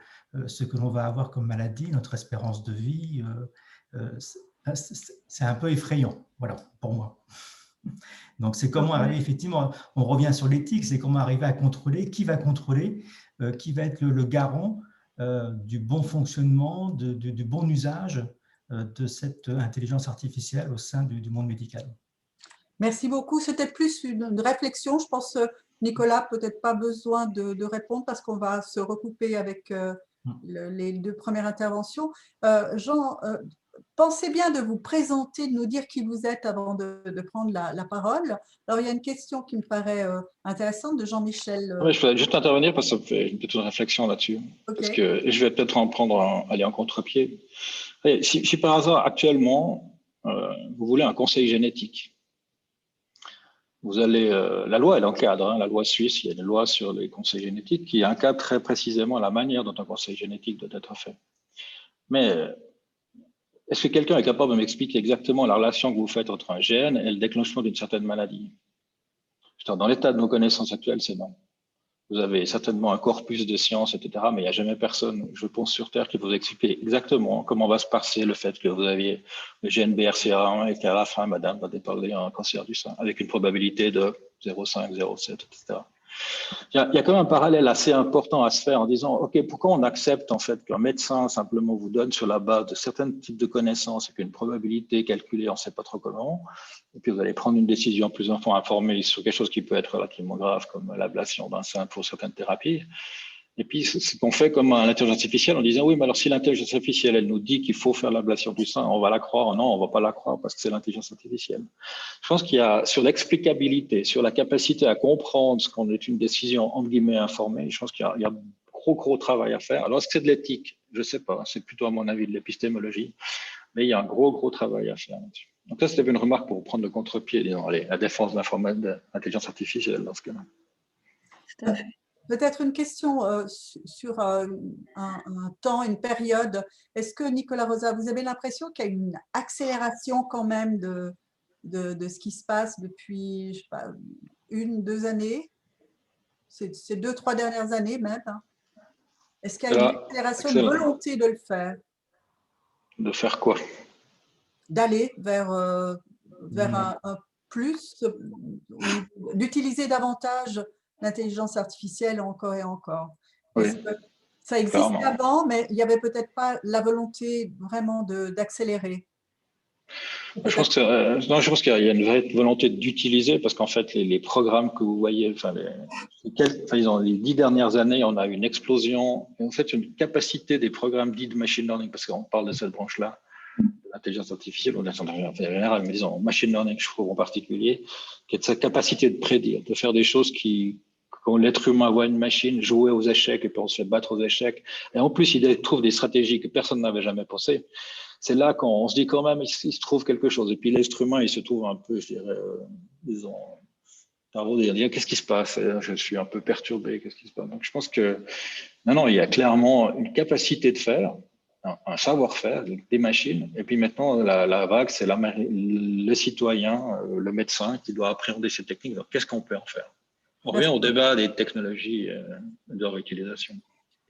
ce que l'on va avoir comme maladie, notre espérance de vie. C'est un peu effrayant, voilà, pour moi. Donc, c'est comment arriver, effectivement, on revient sur l'éthique, c'est comment arriver à contrôler, qui va être le garant du bon fonctionnement, du bon usage de cette intelligence artificielle au sein du monde médical. Merci beaucoup. C'était plus une réflexion. Je pense, Nicolas, peut-être pas besoin de répondre parce qu'on va se recouper avec les 2 premières interventions. Jean, pensez bien de vous présenter, de nous dire qui vous êtes avant de prendre la parole. Alors, il y a une question qui me paraît intéressante de Jean-Michel. Oui, je voudrais juste intervenir parce que ça me fait peut-être une réflexion là-dessus. Okay. Parce que je vais peut-être aller en contre-pied. Si par hasard, actuellement, vous voulez un conseil génétique, vous allez, la loi, elle encadre, la loi suisse, il y a une loi sur les conseils génétiques qui encadre très précisément la manière dont un conseil génétique doit être fait. Mais est-ce que quelqu'un est capable de m'expliquer exactement la relation que vous faites entre un gène et le déclenchement d'une certaine maladie? Dans l'état de nos connaissances actuelles, c'est non. Vous avez certainement un corpus de sciences, etc., mais il n'y a jamais personne, je pense, sur Terre qui vous explique exactement comment va se passer le fait que vous aviez le gène BRCA1 et qu'à la fin, madame va développer un cancer du sein avec une probabilité de 0,5, 0,7, etc. Il y a quand même un parallèle assez important à se faire en disant, OK, pourquoi on accepte en fait qu'un médecin simplement vous donne sur la base de certains types de connaissances et qu'une probabilité calculée, on ne sait pas trop comment, et puis vous allez prendre une décision plus informée sur quelque chose qui peut être relativement grave comme l'ablation d'un sein pour certaines thérapies. Et puis, ce qu'on fait comme l'intelligence artificielle en disant, oui, mais alors si l'intelligence artificielle, elle nous dit qu'il faut faire l'ablation du sein, on va la croire. Non, on ne va pas la croire parce que c'est l'intelligence artificielle. Je pense qu'il y a, sur l'explicabilité, sur la capacité à comprendre ce qu'on est une décision, entre guillemets, informée, je pense qu'il y a gros travail à faire. Alors, est-ce que c'est de l'éthique? Je ne sais pas. C'est plutôt, à mon avis, de l'épistémologie. Mais il y a un gros travail à faire là-dessus. Donc, ça, c'était une remarque pour prendre le contre-pied, disons, la défense de l'intelligence artificielle dans ce cas-là. Tout à fait. Peut-être une question sur un temps, une période. Est-ce que, Nicolas Rosa, vous avez l'impression qu'il y a une accélération quand même de ce qui se passe depuis, je sais pas, 1-2 années, ces 2-3 dernières années même, hein. Est-ce qu'il y a une accélération, une excellent. volonté de le faire, De faire quoi? d'aller vers un plus, d'utiliser davantage l'intelligence artificielle encore et encore? Oui, Est-ce que ça existait clairement. avant, mais il n'y avait peut-être pas la volonté vraiment d'accélérer? Je pense que, non, je pense qu'il y a une vraie volonté d'utiliser parce qu'en fait, les programmes que vous voyez, enfin, les 10 dernières années, on a eu une explosion, en fait, une capacité des programmes dits de machine learning, parce qu'on parle de cette branche-là, l'intelligence artificielle, ou l'intelligence en général, mais disons, machine learning, je trouve en particulier, qui est de sa capacité de prédire, de faire des choses quand l'être humain voit une machine jouer aux échecs et puis on se fait battre aux échecs. Et en plus, il trouve des stratégies que personne n'avait jamais pensées. C'est là qu'on se dit quand même, il se trouve quelque chose. Et puis l'être humain, il se trouve un peu, je dirais, disons, qu'est-ce qui se passe? Je suis un peu perturbé, qu'est-ce qui se passe? Donc je pense que non, il y a clairement une capacité de faire, un savoir-faire, des machines. Et puis maintenant, la vague, c'est le citoyen, le médecin qui doit appréhender ces techniques. Donc qu'est-ce qu'on peut en faire? On revient au débat des technologies de leur utilisation.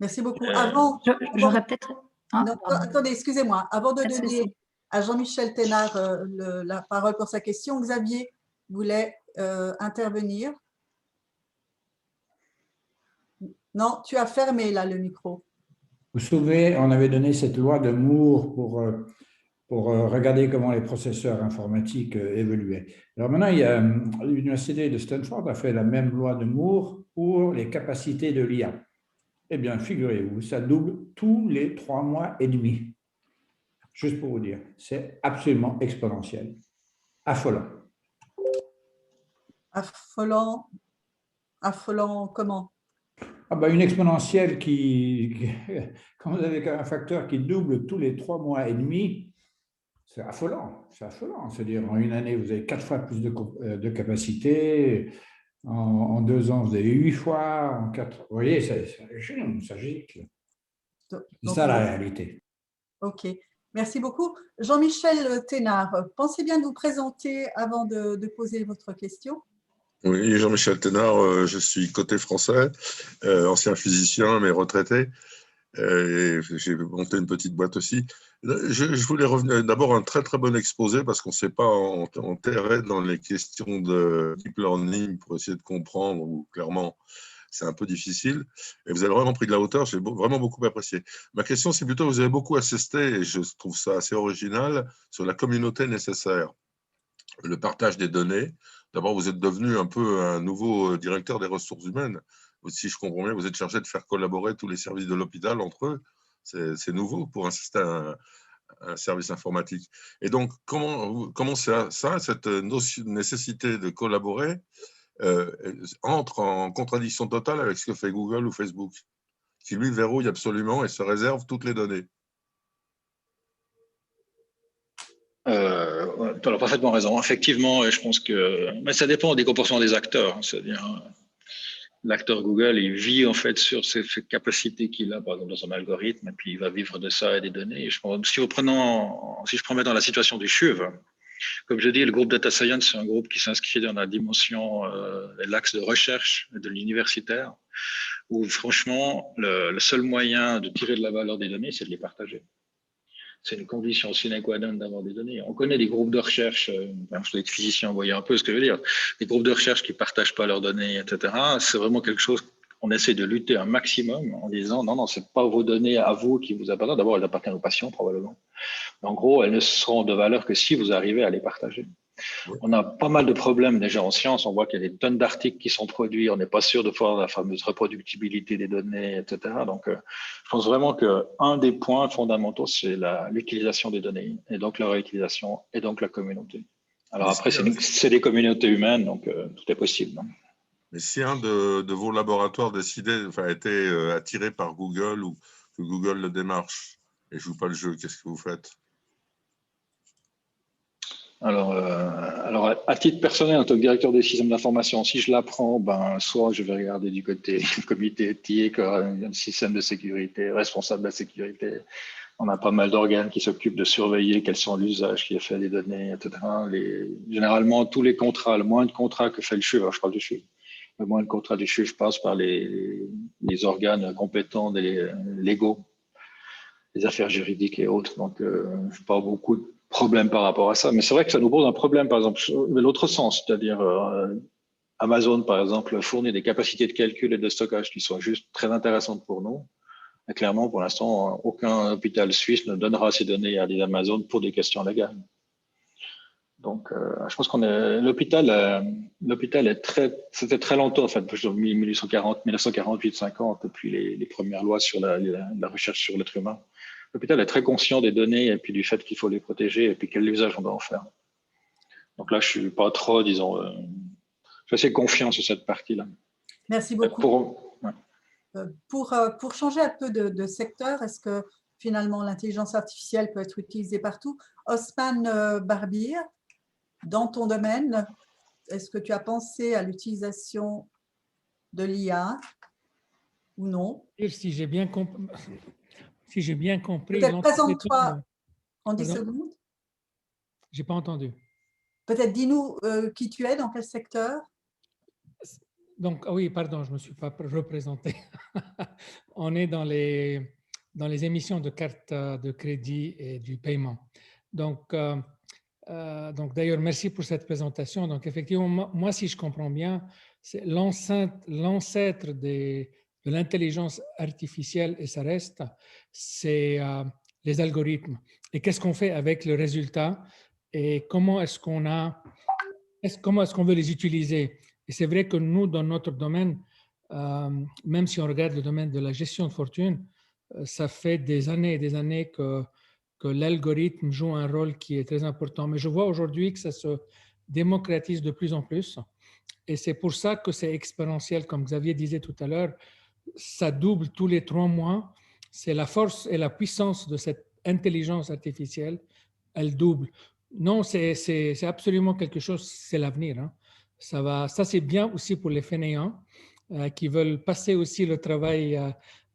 Merci beaucoup. Avant, j'aurais peut-être… non, attendez, excusez-moi. Avant de donner à Jean-Michel Thénard la parole pour sa question, Xavier voulait intervenir. Non, tu as fermé là le micro. Vous vous souvenez, on avait donné cette loi de Moore pour regarder comment les processeurs informatiques évoluaient. Alors maintenant, l'université de Stanford a fait la même loi de Moore pour les capacités de l'IA. Eh bien, figurez-vous, ça double tous les 3 mois et demi. Juste pour vous dire, c'est absolument exponentiel. Affolant. Affolant, affolant comment? Ah ben, une exponentielle quand vous avez un facteur qui double tous les 3 mois et demi, c'est affolant. C'est affolant. C'est-à-dire, en une année, vous avez 4 fois plus de capacité. En 2 ans, vous avez 8 fois. En 4, vous voyez, ça gicle. C'est ça la réalité. Ok. Merci beaucoup. Jean-Michel Thénard, pensez bien de vous présenter avant de poser votre question. Oui, Jean-Michel Thénard, je suis côté français, ancien physicien, mais retraité. Et j'ai monté une petite boîte aussi. Je voulais revenir d'abord un très très bon exposé parce qu'on ne s'est pas enterré dans les questions de deep learning pour essayer de comprendre, ou clairement c'est un peu difficile. Et vous avez vraiment pris de la hauteur, j'ai vraiment beaucoup apprécié. Ma question, c'est plutôt, vous avez beaucoup assisté, et je trouve ça assez original, sur la communauté nécessaire, le partage des données. D'abord, vous êtes devenu un peu un nouveau directeur des ressources humaines. Si je comprends bien, vous êtes chargé de faire collaborer tous les services de l'hôpital entre eux. C'est nouveau pour un service informatique. Et donc, comment ça, cette nécessité de collaborer, entre en contradiction totale avec ce que fait Google ou Facebook, qui lui verrouille absolument et se réserve toutes les données? Tu as parfaitement raison. Effectivement, je pense que mais ça dépend des comportements des acteurs. C'est-à-dire, l'acteur Google, il vit en fait sur ces capacités qu'il a, par exemple, dans son algorithme, et puis il va vivre de ça et des données. Et je pense, si je prends dans la situation du CHUV, comme je dis, le groupe Data Science, c'est un groupe qui s'inscrit dans la dimension, l'axe de recherche de l'universitaire, où franchement, le seul moyen de tirer de la valeur des données, c'est de les partager. C'est une condition sine qua non d'avoir des données. On connaît des groupes de recherche, je dois être physicien, vous voyez un peu ce que je veux dire, des groupes de recherche qui ne partagent pas leurs données, etc. C'est vraiment quelque chose qu'on essaie de lutter un maximum en disant non, ce n'est pas vos données à vous qui vous appartiennent. D'abord, elles appartiennent aux patients probablement. Mais en gros, elles ne seront de valeur que si vous arrivez à les partager. On a pas mal de problèmes déjà en science. On voit qu'il y a des tonnes d'articles qui sont produits. On n'est pas sûr de voir la fameuse reproductibilité des données, etc. Donc, je pense vraiment qu'un des points fondamentaux, c'est l'utilisation des données, et donc leur réutilisation, et donc la communauté. Alors après, c'est des communautés humaines, donc tout est possible. Non? Mais si un de vos laboratoires a été attiré par Google ou que Google le démarche et joue pas le jeu, qu'est-ce que vous faites? Alors, à titre personnel, en tant que directeur des systèmes d'information, si je l'apprends, ben, soit je vais regarder du côté du comité éthique, un système de sécurité, responsable de la sécurité. On a pas mal d'organes qui s'occupent de surveiller quels sont l'usage qui est fait des données, etc. Généralement, tous les contrats, le moins de contrats que fait le CHUV, alors je parle du CHUV, le moins de contrats du CHUV passe par les organes compétents des légaux, les affaires juridiques et autres. Donc, je n'ai pas beaucoup de problèmes par rapport à ça. Mais c'est vrai que ça nous pose un problème, par exemple, de l'autre sens, c'est-à-dire Amazon, par exemple, fournit des capacités de calcul et de stockage qui sont juste très intéressantes pour nous. Et clairement, pour l'instant, aucun hôpital suisse ne donnera ces données à des Amazon pour des questions légales. Donc, je pense l'hôpital est c'était très longtemps, en fait, 1948-50, depuis les premières lois sur la recherche sur l'être humain. L'hôpital est très conscient des données et puis du fait qu'il faut les protéger et puis quel usage on doit en faire. Donc là, je suis pas trop, disons, je suis assez confiant sur cette partie-là. Merci beaucoup. Pour changer un peu de secteur, est-ce que finalement l'intelligence artificielle peut être utilisée partout? Osman Barbir, dans ton domaine, est-ce que tu as pensé à l'utilisation de l'IA ou non? Si j'ai bien compris. Peut-être présente-toi en 10 secondes. Je n'ai pas entendu. Peut-être dis-nous qui tu es, dans quel secteur? Donc, oui, pardon, je ne me suis pas représenté. On est dans les émissions de cartes de crédit et du paiement. Donc d'ailleurs, merci pour cette présentation. Donc, effectivement, moi, si je comprends bien, c'est l'ancêtre de l'intelligence artificielle, et ça reste, c'est les algorithmes. Et qu'est-ce qu'on fait avec le résultat et comment est-ce qu'on veut les utiliser? Et c'est vrai que nous, dans notre domaine, même si on regarde le domaine de la gestion de fortune, ça fait des années et des années que l'algorithme joue un rôle qui est très important. Mais je vois aujourd'hui que ça se démocratise de plus en plus. Et c'est pour ça que c'est exponentiel, comme Xavier disait tout à l'heure, ça double tous les 3 mois. C'est la force et la puissance de cette intelligence artificielle, elle double. Non, c'est absolument quelque chose, c'est l'avenir. Hein. Ça c'est bien aussi pour les fainéants qui veulent passer aussi le travail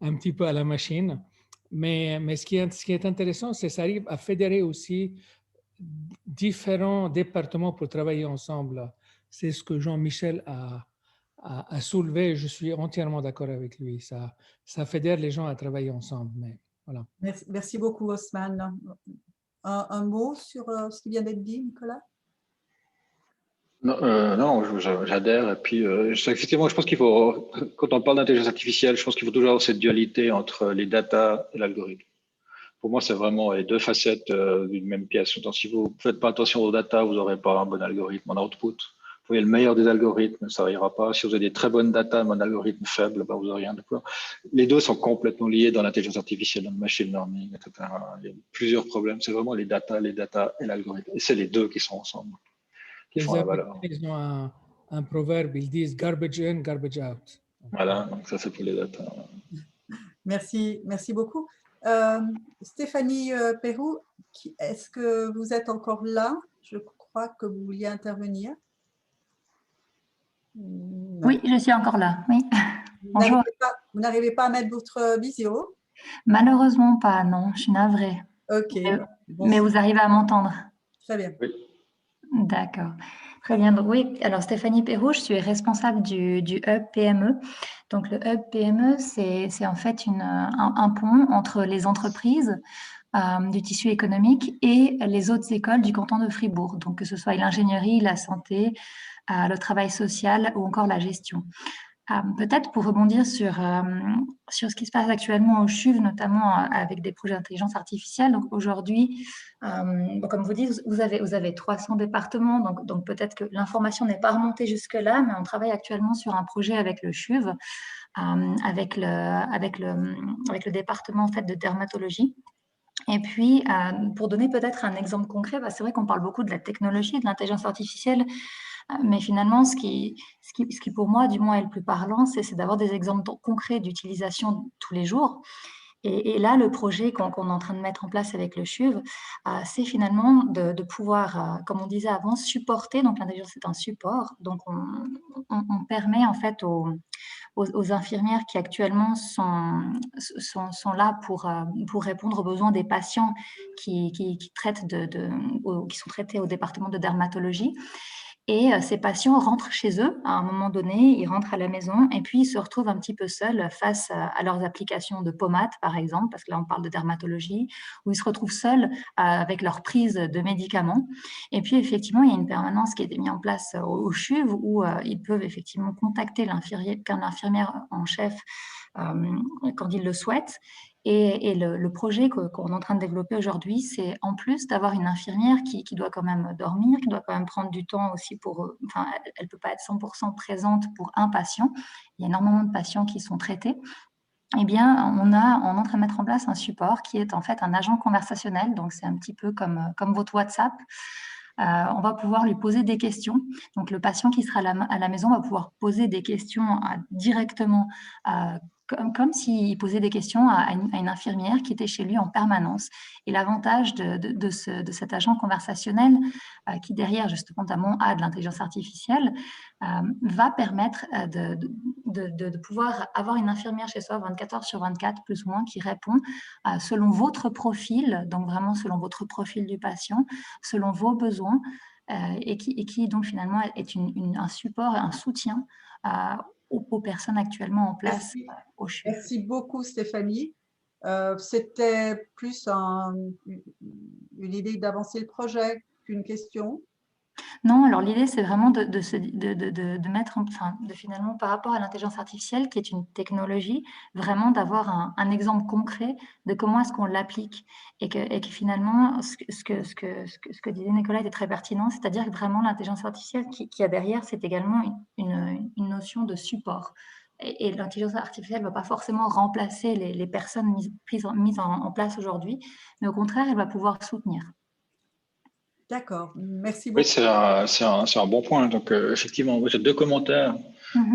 un petit peu à la machine. Mais ce qui est intéressant, c'est que ça arrive à fédérer aussi différents départements pour travailler ensemble. C'est ce que Jean-Michel a soulevé. Je suis entièrement d'accord avec lui. Ça fédère les gens à travailler ensemble. Mais voilà. Merci beaucoup, Osman. Un mot sur ce qui vient d'être dit, Nicolas? Non, j'adhère. Et puis, effectivement, je pense qu'il faut, quand on parle d'intelligence artificielle, je pense qu'il faut toujours avoir cette dualité entre les data et l'algorithme. Pour moi, c'est vraiment les deux facettes d'une même pièce. Donc, si vous ne faites pas attention aux data, vous n'aurez pas un bon algorithme en output. Vous avez le meilleur des algorithmes, ça n'ira pas. Si vous avez des très bonnes data, mais un algorithme faible, ben, vous n'aurez rien de quoi. Les deux sont complètement liés dans l'intelligence artificielle, dans le machine learning, etc. Il y a plusieurs problèmes. C'est vraiment les data et l'algorithme. Et c'est les deux qui sont ensemble. Les Américains, ils ont un proverbe, ils disent garbage in, garbage out. Voilà, donc ça c'est pour les data. Merci beaucoup. Stéphanie Pérou, est-ce que vous êtes encore là? Je crois que vous vouliez intervenir. Non. Oui, je suis encore là. Oui. Bonjour. Vous n'arrivez pas à mettre votre visio? Malheureusement pas, non, je suis navrée. Ok. Mais vous arrivez à m'entendre? Très bien. Oui. D'accord. Très bien. Donc, oui, alors Stéphanie Pérou, je suis responsable du Hub PME. Donc, le Hub PME, c'est en fait un pont entre les entreprises du tissu économique et les autres écoles du canton de Fribourg. Donc, que ce soit l'ingénierie, la santé, le travail social ou encore la gestion. Peut-être pour rebondir sur ce qui se passe actuellement au CHUV, notamment avec des projets d'intelligence artificielle. Donc aujourd'hui, comme vous dites, vous avez 300 départements, donc peut-être que l'information n'est pas remontée jusque-là, mais on travaille actuellement sur un projet avec le CHUV, avec le département en fait, de dermatologie. Et puis, pour donner peut-être un exemple concret, c'est vrai qu'on parle beaucoup de la technologie, de l'intelligence artificielle, mais finalement, ce qui pour moi, du moins, est le plus parlant, c'est d'avoir des exemples concrets d'utilisation tous les jours. Et là, le projet qu'on est en train de mettre en place avec le CHUV, c'est finalement de pouvoir, comme on disait avant, supporter. Donc, l'intelligence, c'est un support. Donc, on permet en fait aux infirmières qui actuellement sont là pour répondre aux besoins des patients qui traitent qui sont traités au département de dermatologie. Et ces patients rentrent chez eux à un moment donné, ils rentrent à la maison et puis ils se retrouvent un petit peu seuls face à leurs applications de pommades, par exemple, parce que là on parle de dermatologie, où ils se retrouvent seuls avec leur prise de médicaments. Et puis effectivement, il y a une permanence qui a été mise en place au CHUV où ils peuvent effectivement contacter l'infirmière en chef quand ils le souhaitent. Et le projet qu'on est en train de développer aujourd'hui, c'est en plus d'avoir une infirmière qui doit quand même dormir, qui doit quand même prendre du temps aussi pour… Enfin, elle ne peut pas être 100% présente pour un patient. Il y a énormément de patients qui sont traités. Eh bien, on est en train de mettre en place un support qui est en fait un agent conversationnel. Donc, c'est un petit peu comme votre WhatsApp. On va pouvoir lui poser des questions. Donc, le patient qui sera à la maison va pouvoir poser des questions directement comme s'il posait des questions à une infirmière qui était chez lui en permanence. Et l'avantage de cet agent conversationnel, qui derrière, justement, notamment a de l'intelligence artificielle, va permettre de pouvoir avoir une infirmière chez soi 24 heures sur 24, plus ou moins, qui répond selon votre profil, donc vraiment selon votre profil du patient, selon vos besoins, et qui donc finalement est un support, un soutien aux personnes actuellement en place au CHUV. Merci beaucoup Stéphanie. C'était plus une idée d'avancer le projet qu'une question. Non, alors l'idée, c'est vraiment de mettre, enfin, finalement, par rapport à l'intelligence artificielle, qui est une technologie, vraiment d'avoir un exemple concret de comment est-ce qu'on l'applique et que finalement, ce que disait Nicolas était très pertinent, c'est-à-dire que vraiment l'intelligence artificielle qui a derrière, c'est également une notion de support. Et l'intelligence artificielle ne va pas forcément remplacer les personnes mises en place aujourd'hui, mais au contraire, elle va pouvoir soutenir. D'accord, merci beaucoup. Oui, c'est un bon point. Donc, effectivement, j'ai 2 commentaires.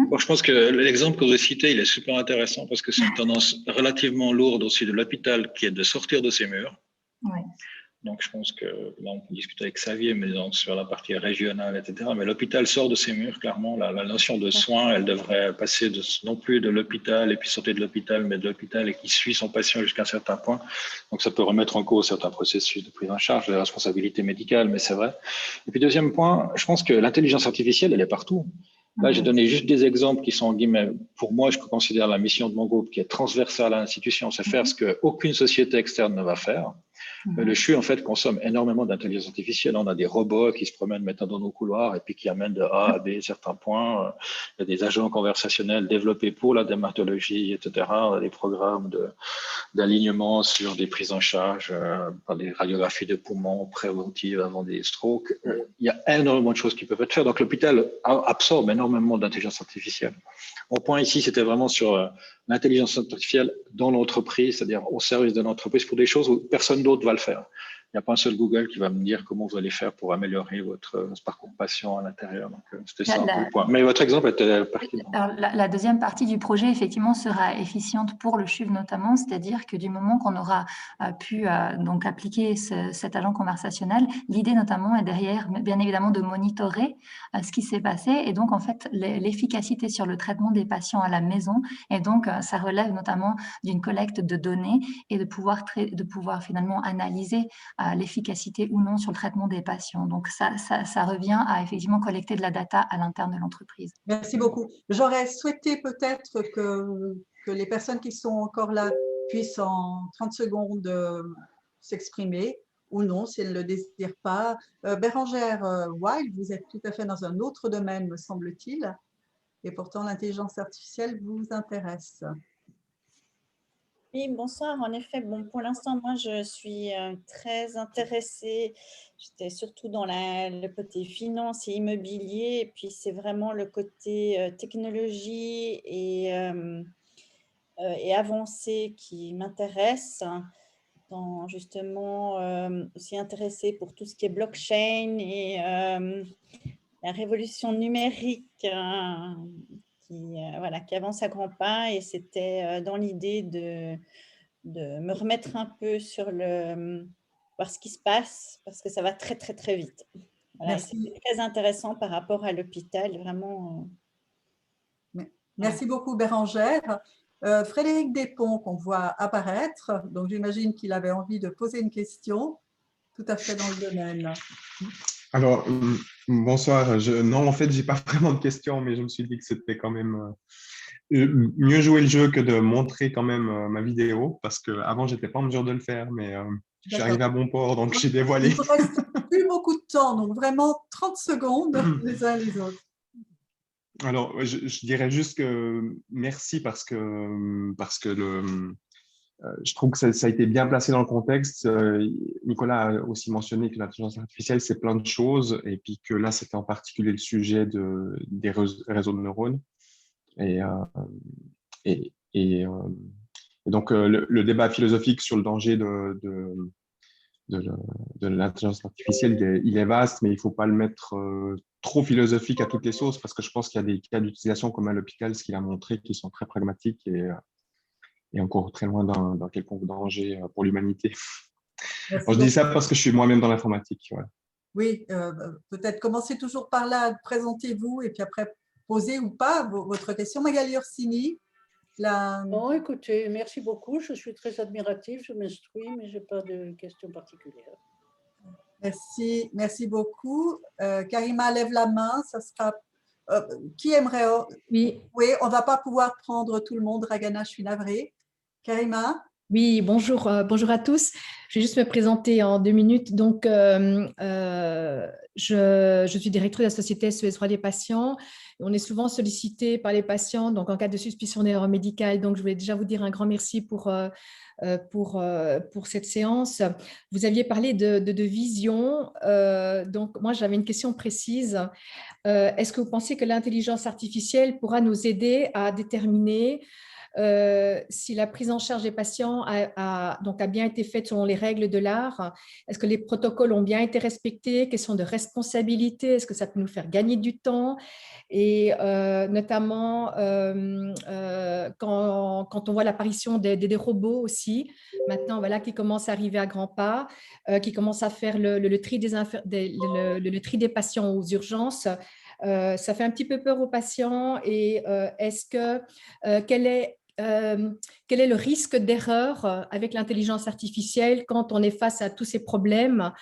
Bon, je pense que l'exemple que vous avez cité, il est super intéressant parce que c'est une tendance relativement lourde aussi de l'hôpital qui est de sortir de ses murs. Oui. Donc, je pense que là, on peut discuter avec Xavier, mais donc, sur la partie régionale, etc. Mais l'hôpital sort de ses murs, clairement. La notion de soins, elle devrait passer non plus de l'hôpital et puis sortir de l'hôpital, mais de l'hôpital et qui suit son patient jusqu'à un certain point. Donc, ça peut remettre en cause certains processus de prise en charge, de responsabilité médicale, mais c'est vrai. Et puis, deuxième point, je pense que l'intelligence artificielle, elle est partout. Là, j'ai donné juste des exemples qui sont, en guillemets, pour moi, je considère la mission de mon groupe qui est transversale à l'institution, c'est faire ce qu'aucune société externe ne va faire. Le CHU, en fait, consomme énormément d'intelligence artificielle. On a des robots qui se promènent maintenant dans nos couloirs et puis qui amènent de A à B certains points. Il y a des agents conversationnels développés pour la dermatologie, etc. On a des programmes d'alignement sur des prises en charge par des radiographies de poumons préventives avant des strokes. Il y a énormément de choses qui peuvent être faites. Donc, l'hôpital absorbe énormément d'intelligence artificielle. Mon point ici, c'était vraiment sur l'intelligence artificielle dans l'entreprise, c'est-à-dire au service de l'entreprise pour des choses où personne d'autre va le faire. Il n'y a pas un seul Google qui va me dire comment vous allez faire pour améliorer votre parcours patient à l'intérieur. Donc, c'était ça un peu le point. Mais votre exemple était pertinent. Alors, la deuxième partie du projet, effectivement, sera efficiente pour le CHUV notamment, c'est-à-dire que du moment qu'on aura pu donc appliquer cet agent conversationnel, l'idée notamment est derrière, bien évidemment, de monitorer ce qui s'est passé et donc, en fait, l'efficacité sur le traitement des patients à la maison. Et donc, ça relève notamment d'une collecte de données et de pouvoir finalement analyser l'efficacité ou non sur le traitement des patients. Donc, ça revient à effectivement collecter de la data à l'interne de l'entreprise. Merci beaucoup. J'aurais souhaité peut-être que les personnes qui sont encore là puissent en 30 secondes s'exprimer ou non, si elles ne le désirent pas. Bérangère Wild, vous êtes tout à fait dans un autre domaine, me semble-t-il, et pourtant l'intelligence artificielle vous intéresse. Oui, bonsoir. En effet, bon, pour l'instant, moi, je suis très intéressée. J'étais surtout dans le côté finance et immobilier. Et puis, c'est vraiment le côté technologie et avancée qui m'intéresse. Justement, aussi intéressée pour tout ce qui est blockchain et la révolution numérique qui avance à grands pas. Et c'était dans l'idée me remettre un peu sur voir ce qui se passe, parce que ça va très, très, très vite. Voilà, c'est très intéressant par rapport à l'hôpital, vraiment. Merci beaucoup, Bérangère. Frédéric Despont, qu'on voit apparaître, donc j'imagine qu'il avait envie de poser une question tout à fait dans le domaine. Alors, bonsoir. Non, en fait, j'ai pas vraiment de questions, mais je me suis dit que c'était quand même mieux jouer le jeu que de montrer quand même ma vidéo, parce qu'avant, j'étais pas en mesure de le faire, mais je suis arrivé à bon port, donc j'ai dévoilé. Il ne reste plus beaucoup de temps, donc vraiment 30 secondes les uns les autres. Alors, je dirais juste que merci parce que je trouve que ça a été bien placé dans le contexte. Nicolas a aussi mentionné que l'intelligence artificielle, c'est plein de choses, et puis que là, c'était en particulier le sujet des réseaux de neurones. Et donc, le débat philosophique sur le danger de l'intelligence artificielle, il est vaste, mais il ne faut pas le mettre trop philosophique à toutes les sauces, parce que je pense qu'il y a des cas d'utilisation comme à l'hôpital, ce qu'il a montré, qui sont très pragmatiques et encore très loin d'un quelconque danger pour l'humanité. Je dis ça parce que je suis moi-même dans l'informatique. Voilà. Oui, peut-être commencez toujours par là, présentez-vous, et puis après, posez ou pas votre question. Magali Orsini. Bon, écoutez, merci beaucoup. Je suis très admirative, je m'instruis, mais je n'ai pas de questions particulières. Merci beaucoup. Karima lève la main, ça sera… qui aimerait… Oui. Oui, on ne va pas pouvoir prendre tout le monde. Ragana, je suis navrée. Karima? Oui, bonjour, bonjour à tous. Je vais juste me présenter en 2 minutes. Donc, je suis directrice de la société SES Droits des patients. On est souvent sollicité par les patients, donc en cas de suspicion d'erreur médicale. Donc, je voulais déjà vous dire un grand merci pour cette séance. Vous aviez parlé de vision. Donc, moi, j'avais une question précise. Est-ce que vous pensez que l'intelligence artificielle pourra nous aider à déterminer si la prise en charge des patients a bien été faite selon les règles de l'art? Est-ce que les protocoles ont bien été respectés? Question de responsabilité, est-ce que ça peut nous faire gagner du temps? Et notamment quand on voit l'apparition des robots aussi, maintenant voilà, qui commencent à arriver à grands pas, qui commencent à faire le tri des patients aux urgences. Ça fait un petit peu peur aux patients. Et quel est le risque d'erreur avec l'intelligence artificielle quand on est face à tous ces problèmes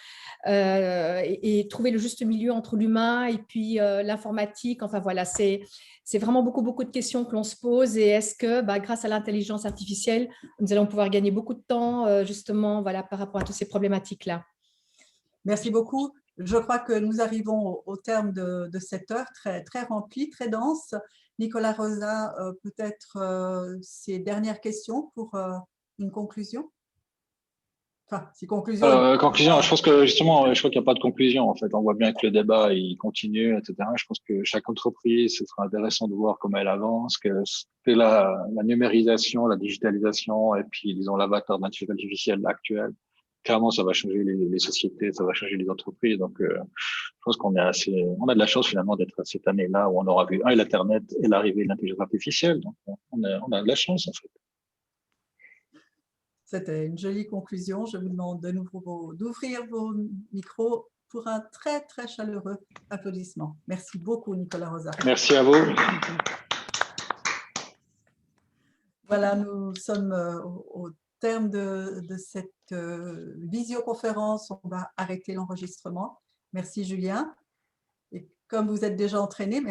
et trouver le juste milieu entre l'humain et puis l'informatique? Enfin voilà, c'est vraiment beaucoup de questions que l'on se pose. Et est-ce que grâce à l'intelligence artificielle, nous allons pouvoir gagner beaucoup de temps justement voilà, par rapport à toutes ces problématiques-là? Merci beaucoup. Je crois que nous arrivons au terme de cette heure très, très remplie, très dense. Nicolas Rosa, peut-être ces dernières questions pour une conclusion? Enfin, si conclusion… conclusion, je pense que justement, je crois qu'il n'y a pas de conclusion. En fait, on voit bien que le débat il continue, etc. Je pense que chaque entreprise, ce sera intéressant de voir comment elle avance, que la numérisation, la digitalisation et puis, disons, l'avatar de l'intelligence artificielle actuelle. Clairement, ça va changer les sociétés, ça va changer les entreprises. Donc, je pense on a de la chance finalement d'être à cette année-là où on aura vu l'Internet et l'arrivée de l'intelligence artificielle. Donc, on a de la chance en fait. C'était une jolie conclusion. Je vous demande de nouveau d'ouvrir vos micros pour un très, très chaleureux applaudissement. Merci beaucoup, Nicolas Rosa. Merci à vous. Voilà, nous sommes au terme de cette visioconférence. On va arrêter l'enregistrement. Merci, Julien. Et comme vous êtes déjà entraîné, merci.